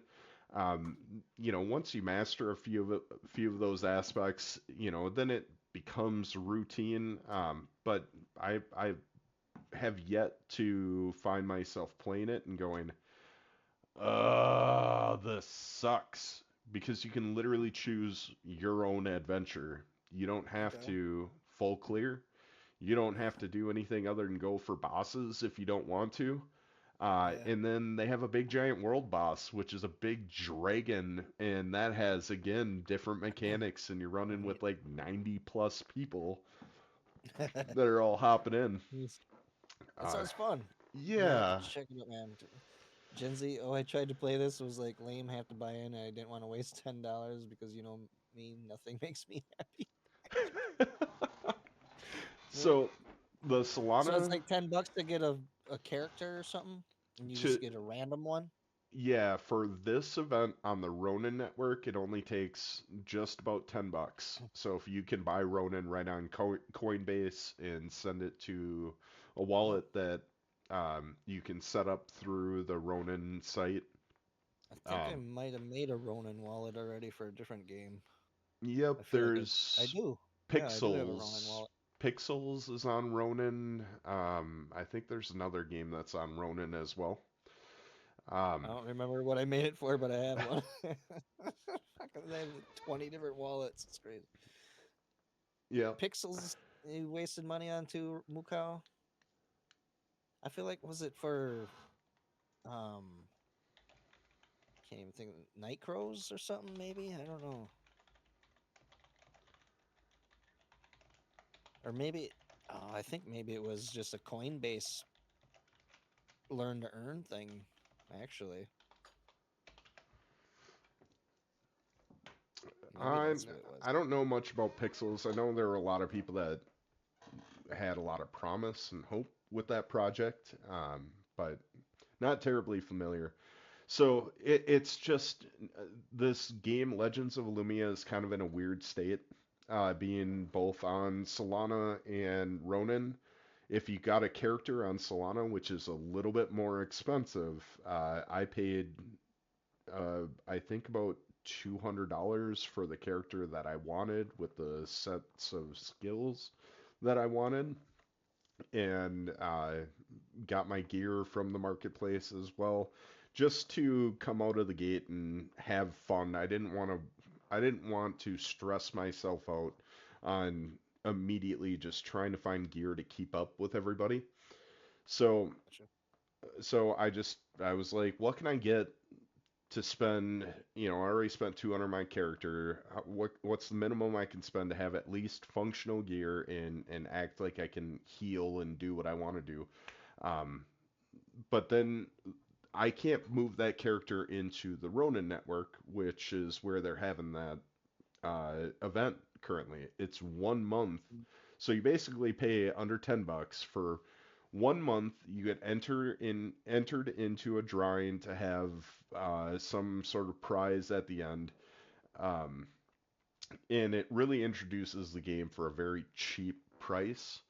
Once you master a few of those aspects, then it becomes routine. But I have yet to find myself playing it and going, this sucks. Because you can literally choose your own adventure. You don't have Okay. to full clear. You don't have to do anything other than go for bosses if you don't want to. Yeah. And then they have a big giant world boss, which is a big dragon, and that has, again, different mechanics, and you're running Right. with like 90 plus people that are all hopping in. Yes. That Uh, sounds fun. I'm gonna have to yeah. check it out, man. Gen Z. Oh, I tried to play this. It was like lame. Have to buy in. I didn't want to waste $10 because you know me. Nothing makes me happy. Yeah. So the So it's Solana like $10 to get a character or something, and you to just get a random one. yeah, for this event on the Ronin network, it only takes just about $10. So if you can buy Ronin right on Coinbase and send it to a Oh, wallet that you can set up through the Ronin site. I think I Um, might have made a Ronin wallet already for a different game. yep, I feel like I there's do. Yeah, I do have a Ronin Pixels. wallet. Pixels is on Ronin. I think there's another game that's on Ronin as well. I Um, don't remember what I made it for, but I have one. Fucking, I have like 20 different wallets. It's crazy. yeah, Pixels, you wasted money on too, Mukau. I feel like was it for um can't even think Night Crows or something maybe? I don't know. Or maybe I think maybe it was just a Coinbase learn to earn thing actually. Maybe I'm. that's what it was. I don't know much about Pixels. I know there were a lot of people that had a lot of promise and hope with that project, but not terribly familiar. So it's just this game, Legends of Illumia, is kind of in a weird state, being both on Solana and Ronin. If you got a character on Solana, which is a little bit more expensive, I paid, I think about $200 for the character that I wanted with the sets of skills that I wanted, and got my gear from the marketplace as well, just to come out of the gate and have fun. I didn't want to stress myself out on immediately just trying to find gear to keep up with everybody. So Gotcha. I was like, what can I get to spend, I already spent 200 on my character. What's the minimum I can spend to have at least functional gear and act like I can heal and do what I want to do. Um, but then I can't move that character into the Ronin network, which is where they're having that event currently. It's 1 month, Mm. so you basically pay under $10 for 1 month. You get entered into a drawing to have some sort of prize at the end, um, and it really introduces the game for a very cheap price.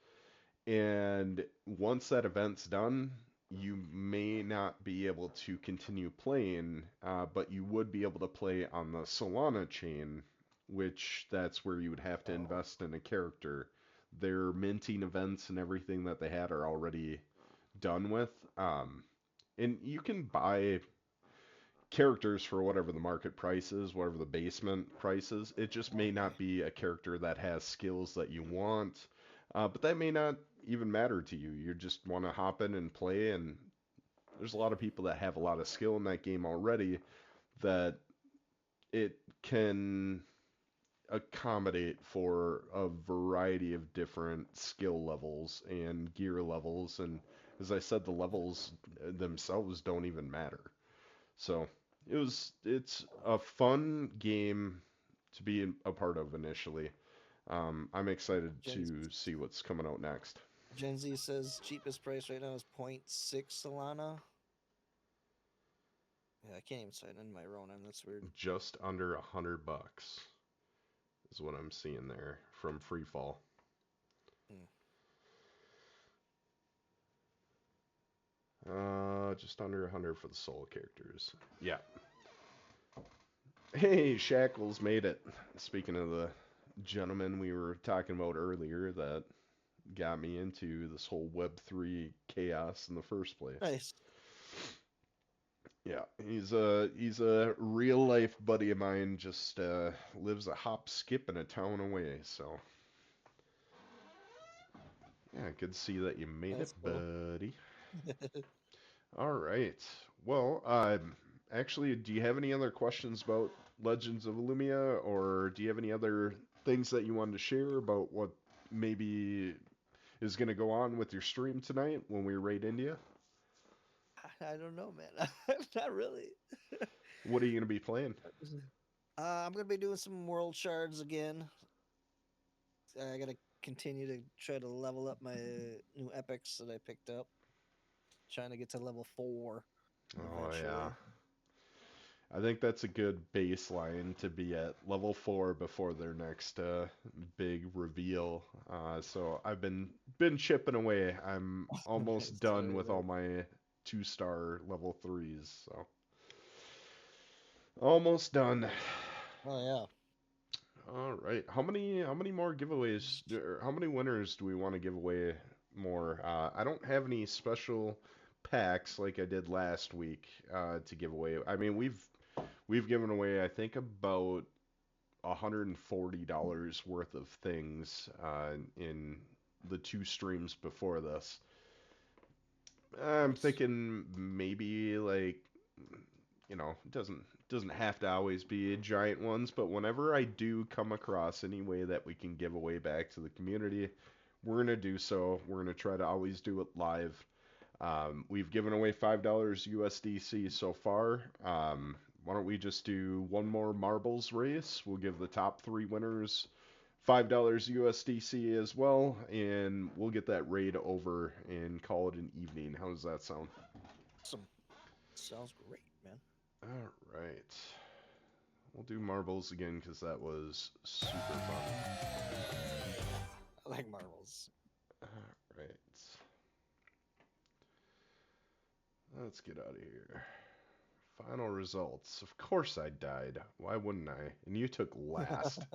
And once that event's done, you may not be able to continue playing, but you would be able to play on the Solana chain, which that's where you would have to Oh, invest in a character. Their minting events and everything that they had are already done with. And you can buy characters for whatever the market price is, whatever the basement price is. It just may okay. not be a character that has skills that you want, but that may not even matter to you. You just want to hop in and play, and there's a lot of people that have a lot of skill in that game already that it can accommodate for a variety of different skill levels and gear levels. And as I said, the levels themselves don't even matter. So it's a fun game to be a part of initially. I'm excited Gen to see what's coming out next. Gen Z says cheapest price right now is .6 Solana. Yeah, I can't even sign in my Ronin. That's weird. Just under $100 is what I'm seeing there from Freefall. Hmm. Just under 100 for the solo characters. Yeah. Hey, Shackles made it. Speaking of the gentleman we were talking about earlier that got me into this whole Web3 chaos in the first place. Nice. Yeah, he's a real life buddy of mine. Just lives a hop, skip, and a town away. So yeah, good to see that you made it, That's cool. buddy. All right. Well, actually, do you have any other questions about Legends of Illumia, or do you have any other things that you wanted to share about what maybe is going to go on with your stream tonight when we raid India? I don't know, man. Not really. What are you going to be playing? I'm gonna be doing some world shards again. I gotta continue to try to level up my new epics that I picked up. Trying to get to level 4 Oh eventually. yeah. I think that's a good baseline to be at level 4 before their next big reveal. So I've been chipping away. I'm almost Nice, done very with all nice. my 2-star level 3s. So almost done. Oh yeah. All right. How many more giveaways? Or how many winners do we want to give away more? I don't have any special packs like I did last week to give away. I mean, we've given away I think about $140 worth of things in the 2 streams before this. I'm Nice. thinking maybe like it doesn't have to always be giant ones, but whenever I do come across any way that we can give away back to the community, we're gonna do so. We're gonna try to always do it live. We've given away $5 USDC so far. Why don't we just do one more marbles race? We'll give the top 3 winners $5 USDC as well, and we'll get that raid over and call it an evening. How does that sound? Awesome. Sounds great, man. All right. We'll do marbles again because that was super fun. I like marbles. All right. Let's get out of here. Final results. Of course I died. Why wouldn't I? And you took last.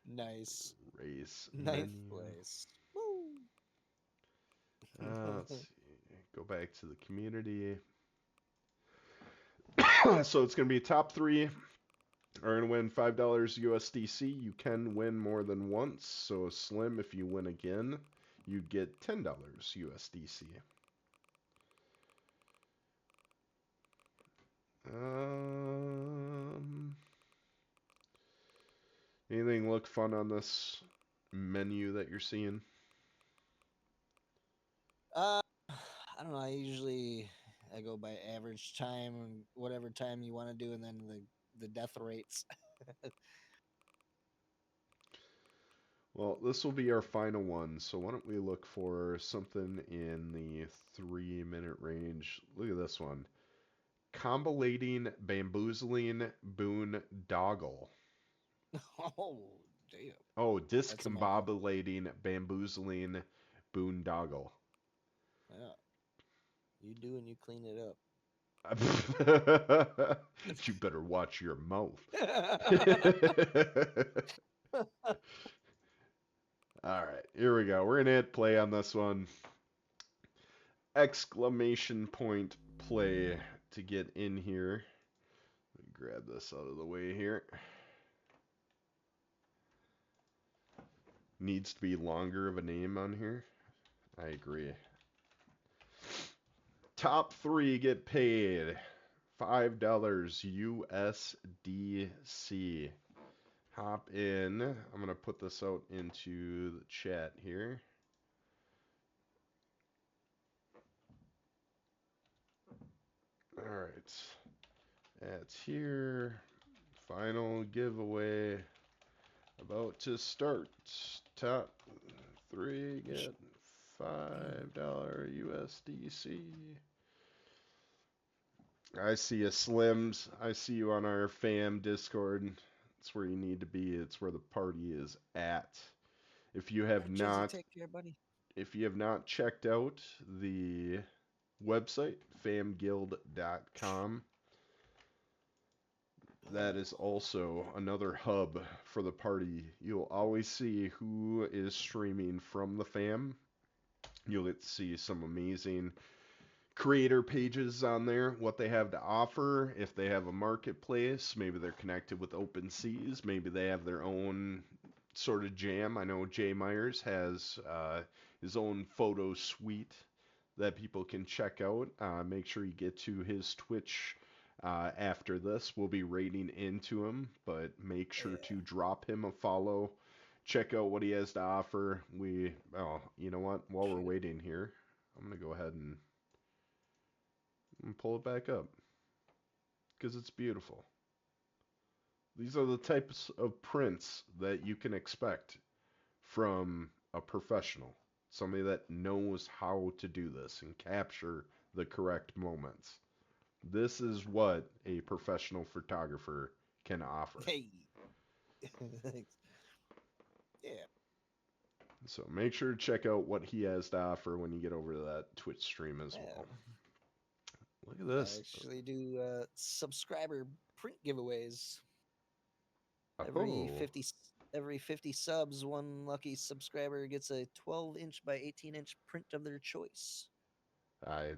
Nice. Race Ninth menu. place. Woo. Let's see. Go back to the community. So it's going to be top 3 are going to win $5 USDC. You can win more than once. So Slim, if you win again, you'd get $10 USDC. Anything look fun on this menu that you're seeing? I don't know. I go by average time and whatever time you want to do, and then the death rates. Well, this will be our final one, so why don't we look for something in the 3-minute range? Look at this one. Combulating Bamboozling Boondoggle. Oh, damn. Oh, That's a mouthful. Discombobulating Bamboozling Boondoggle. Yeah. You do and you clean it up. You better watch your mouth. All right, here we go. We're gonna hit play on this one. Exclamation point play to get in here. Let me grab this out of the way here. Needs to be longer of a name on here. I agree. Top 3 get paid $5 USDC. Hop in. I'm going to put this out into the chat here. All right. That's here. Final giveaway about to start. Top 3 get $5 USDC. I see you, Slims. I see you on our fam Discord. It's where you need to be. It's where the party is at. If you have not, Take care, buddy. if you have not checked out the website, famguild.com, that is also another hub for the party. You'll always see who is streaming from the fam. You'll get to see some amazing creator pages on there, what they have to offer, if they have a marketplace, maybe they're connected with Open Seas, maybe they have their own sort of jam. I know Jay Myers has his own photo suite that people can check out. Make sure you get to his Twitch after this. We'll be raiding into him, but make sure to drop him a follow. Check out what he has to offer. Oh, you know what? While we're waiting here, I'm gonna go ahead and pull it back up because it's beautiful. These are the types of prints that you can expect from a professional, somebody that knows how to do this and capture the correct moments. This is what a professional photographer can offer. Hey. Thanks. Yeah. So make sure to check out what he has to offer when you get over to that Twitch stream as well. Look at this. I actually do subscriber print giveaways. Oh, Every 50 subs, one lucky subscriber gets a 12-inch by 18-inch print of their choice. I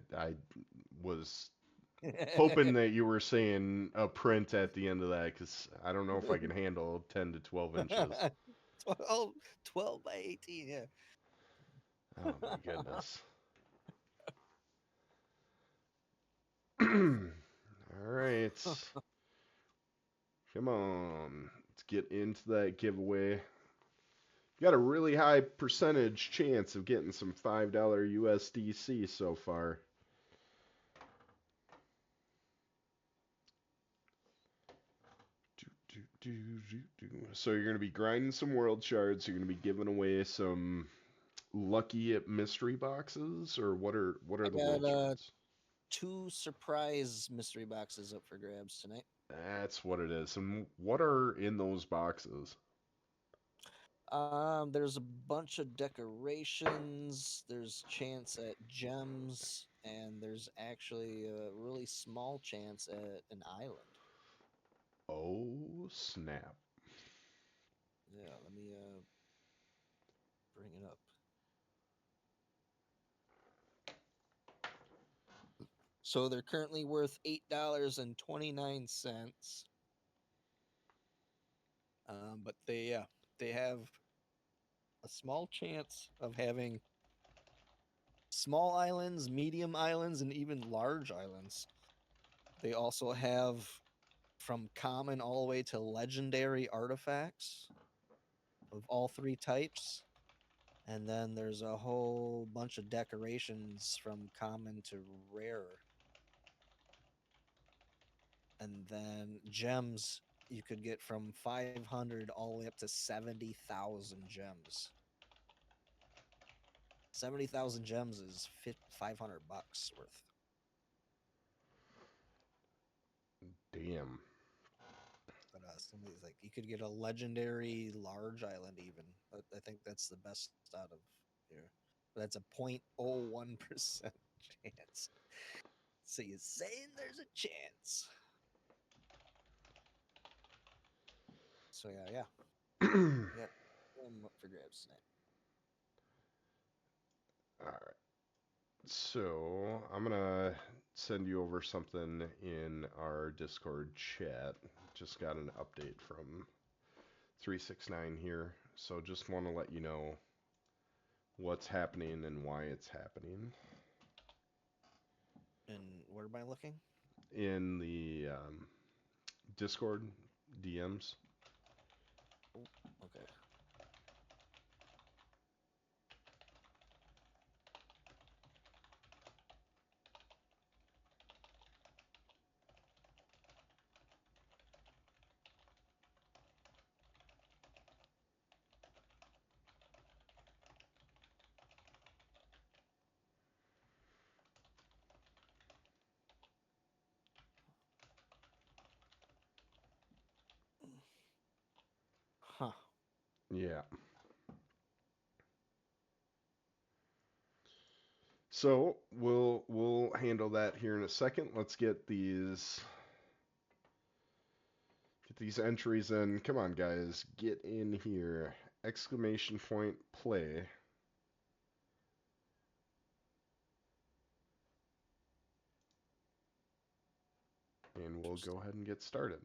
was hoping that you were saying a print at the end of that because I don't know if I can handle 10 to 12 inches. 12 by 18, yeah. Oh my goodness. All right. Come on. Let's get into that giveaway. You got a really high percentage chance of getting some $5 USDC so far. So you're going to be grinding some world shards. You're going to be giving away some lucky mystery boxes, or what are I the world got shards? 2 surprise mystery boxes up for grabs tonight. That's what it is. And what are in those boxes? There's a bunch of decorations, there's chance at gems, and there's actually a really small chance at an island. Oh, snap. Yeah, let me bring it up. So they're currently worth $8.29. But they have a small chance of having small islands, medium islands, and even large islands. They also have from common all the way to legendary artifacts of all 3 types. And then there's a whole bunch of decorations from common to rare. And then gems you could get from 500 all the way up to 70,000 gems. 70,000 gems is $500 worth. Damn. But somebody's like, you could get a legendary large island even. I think that's the best out of here. But that's a 0.01% chance. So you're saying there's a chance. So yeah. Yeah. I'm up for grabs tonight. All right. So I'm gonna send you over something in our Discord chat. Just got an update from 369 here. So just want to let you know what's happening and why it's happening. And where am I looking? In the Discord DMs. Oh, okay. Huh. Yeah. So we'll handle that here in a second. Let's get these these entries in. Come on, guys. Get in here. Exclamation point play. And we'll go ahead and get started.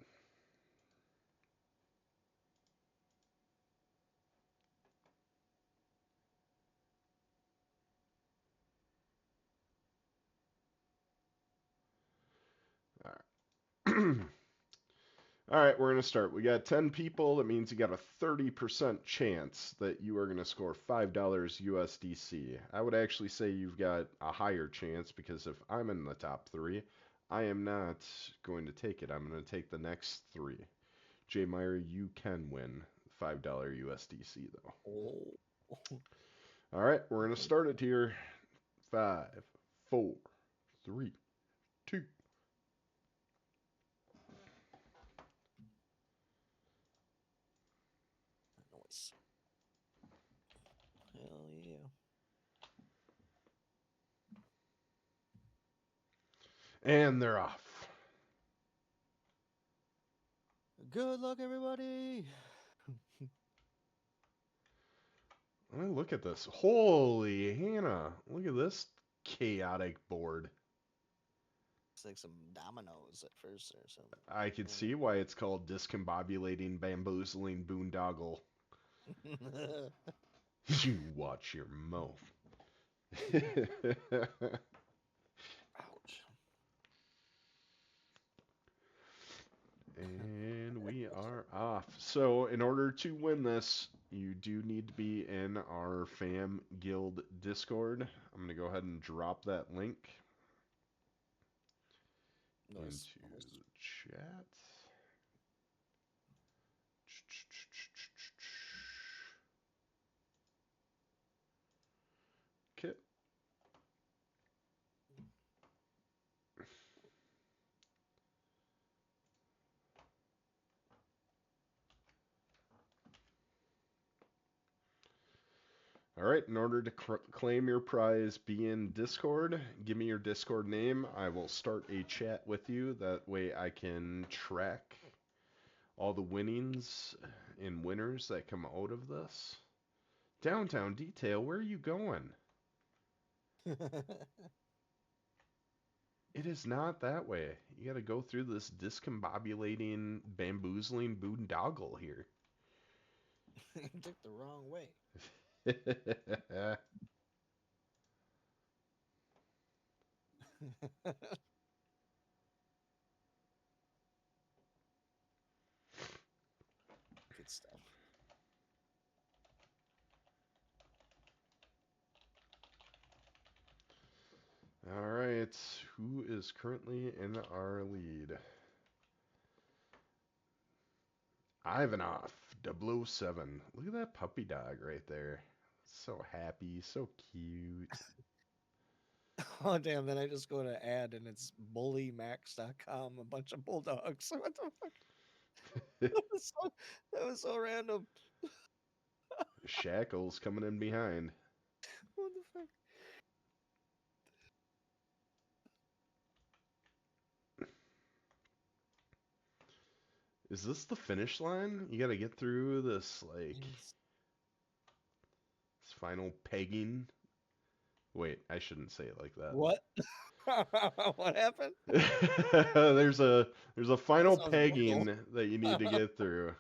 All right. All right, we're going to start. We got 10 people. That means you got a 30% chance that you are going to score $5 USDC. I would actually say you've got a higher chance because if I'm in the top 3, I am not going to take it. I'm going to take the next 3. J Meyer, you can win $5 USDC though. Oh. All right, we're going to start it here. 5, 4, 3, 2. Nice. Hell yeah. And they're off. Good luck, everybody. Look at this. Holy Hannah. Look at this chaotic board. It's like some dominoes at first or something. I could see why it's called discombobulating, bamboozling, boondoggle. You watch your mouth. Ouch. And we are off. So, in order to win this, you do need to be in our Fam Guild Discord. I'm going to go ahead and drop that link Nice. into the chat. Okay. All right, in order to claim your prize, be in Discord. Give me your Discord name. I will start a chat with you. That way I can track all the winnings and winners that come out of this. Downtown Detail, where are you going? It is not that way. You got to go through this discombobulating, bamboozling boondoggle here. You took the wrong way. Good stuff. All right, who is currently in our lead? Ivanov, 007. Look at that puppy dog right there. So happy, so cute. Oh damn! Then I just go to ad and it's bullymax.com. A bunch of bulldogs. What the fuck? That was so random. Shackles coming in behind. What the fuck? Is this the finish line? You gotta get through this, like, Yes. this final pegging. Wait, I shouldn't say it like that. What? What happened? there's a final sounds pegging brutal. that you need to get through.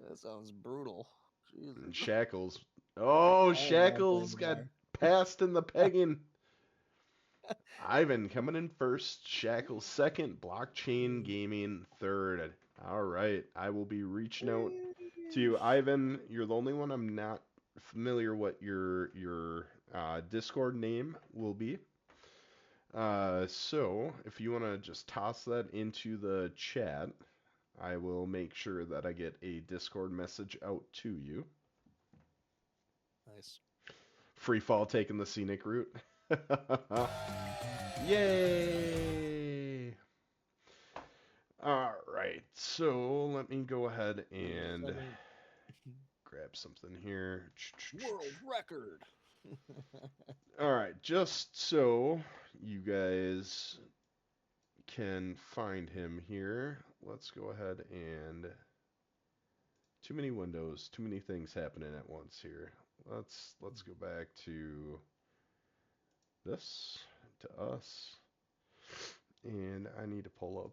That sounds brutal. Jesus. And Shackles. Oh, Shackles got passed in the pegging. Ivan coming in first. Shackles second. Blockchain Gaming third. All right. I will be reaching out to you. Ivan, you're the only one I'm not familiar what your Discord name will be. So if you want to just toss that into the chat, I will make sure that I get a Discord message out to you. Nice. Free fall taking the scenic route. Yay! All right, so let me go ahead and grab something here. World record. All right, just so you guys can find him here, let's go ahead and too many windows, too many things happening at once here. Let's go back to this, to us, and I need to pull up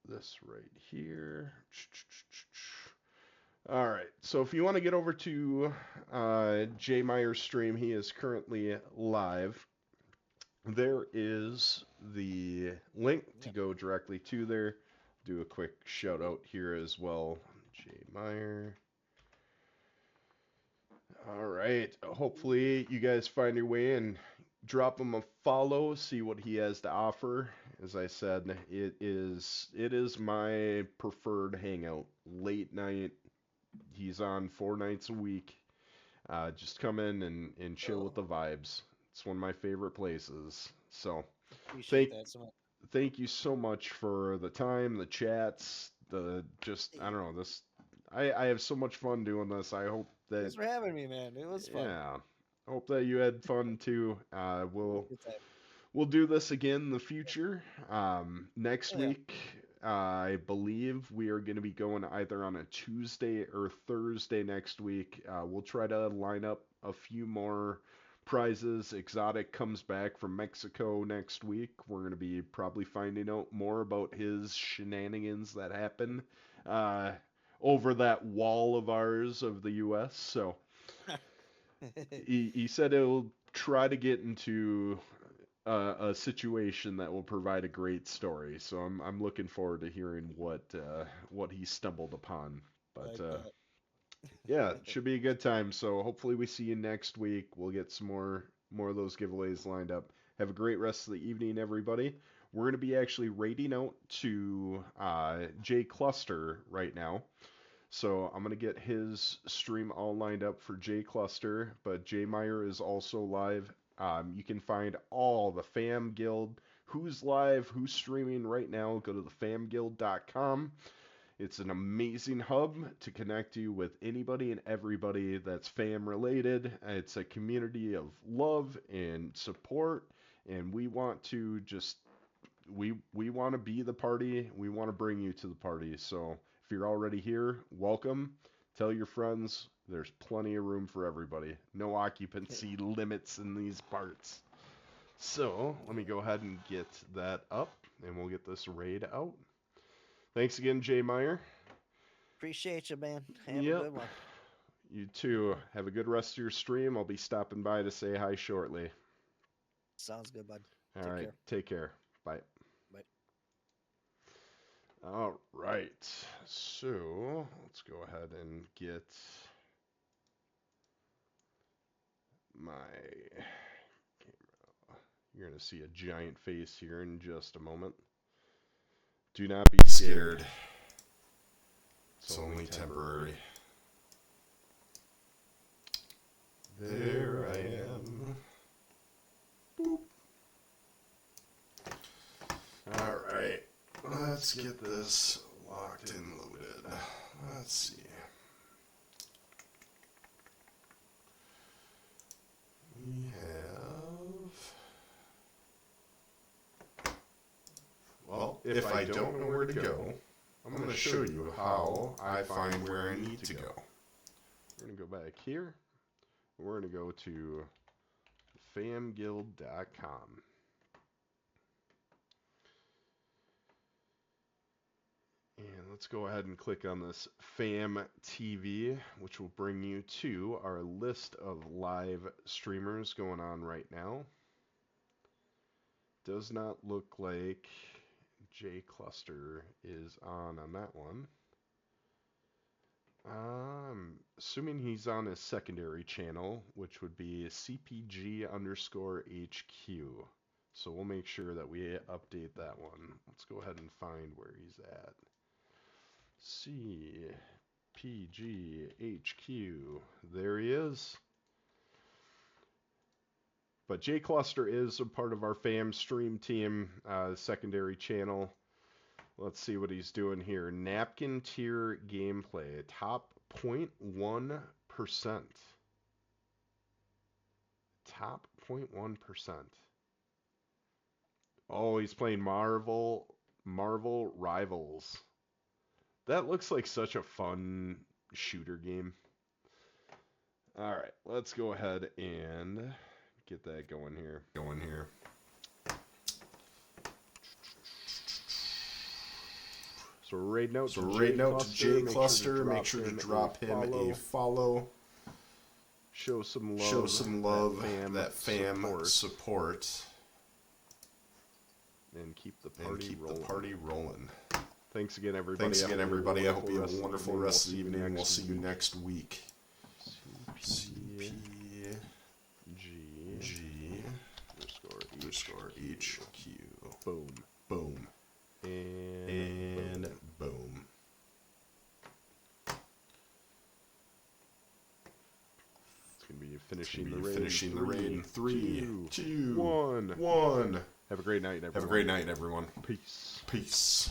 this right here. All right, so if you want to get over to Jay Meyer's stream, he is currently live. There is the link to Yep. go directly to there. Do a quick shout out here as well. Jay Meyer. All right. Hopefully you guys find your way and drop him a follow, see what he has to offer. As I said, it is my preferred hangout. Late night. He's on 4 nights a week. Just come in and chill with Oh, the vibes. It's one of my favorite places. So appreciate thank that so much. thank you so much for the time, the chats, the just I don't know this. I have so much fun doing this. I hope that Thanks for having me, man. It was fun. yeah. I hope that you had fun too. Good time. We'll do this again in the future. Next Oh yeah. week, I believe we are going to be going either on a Tuesday or Thursday next week. We'll try to line up a few more prizes. Exotic comes back from Mexico next week. We're going to be probably finding out more about his shenanigans that happen uh, over that wall of ours of the U.S. So he said he'll try to get into a situation that will provide a great story. So I'm looking forward to hearing what he stumbled upon. But Like that. yeah, it should be a good time. So hopefully we see you next week. We'll get some more of those giveaways lined up. Have a great rest of the evening, everybody. We're going to be actually raiding out to J Cluster right now. So I'm going to get his stream all lined up for J Cluster, but J Meyer is also live. You can find all the Fam Guild, who's live, who's streaming right now. Go to thefamguild.com. It's an amazing hub to connect you with anybody and everybody that's fam related. It's a community of love and support, and we want to just we want to be the party. We want to bring you to the party. So if you're already here, welcome. Tell your friends. There's plenty of room for everybody. No occupancy limits in these parts. So let me go ahead and get that up, and we'll get this raid out. Thanks again, Jay Meyer. Appreciate you, man. Have a Yep. good one. You too. Have a good rest of your stream. I'll be stopping by to say hi shortly. Sounds good, bud. All Take right. care. Take care. Bye. Bye. All right. So let's go ahead and get my camera. You're going to see a giant face here in just a moment. Do not be scared. It's only temporary. There I am. Boop. All right. Let's get this locked and loaded. Let's see. We have... Well, if I don't know where to go, I'm going to show you how I find where I need to go. We're going to go back here. We're going to go to famguild.com. And let's go ahead and click on this FAMTV, which will bring you to our list of live streamers going on right now. Does not look like J Cluster is on that one. I'm assuming he's on his secondary channel, which would be CPG_HQ. So we'll make sure that we update that one. Let's go ahead and find where he's at. CPGHQ. There he is. But J Cluster is a part of our fam stream team, secondary channel. Let's see what he's doing here. Napkin tier gameplay, top 0.1%. Top 0.1%. Oh, he's playing Marvel Rivals. That looks like such a fun shooter game. All right, let's go ahead and get that going here. So we're raiding out to J Cluster. Make sure to drop him a follow. Show some love. That fam support. And keep the party rolling. Thanks again, everybody. I hope you have a wonderful rest of the evening. We'll see you next week. CP G underscore HQ. Boom. And boom. It's going to be finishing the raid in 3, 2, 1. Have a great night, everyone. Peace.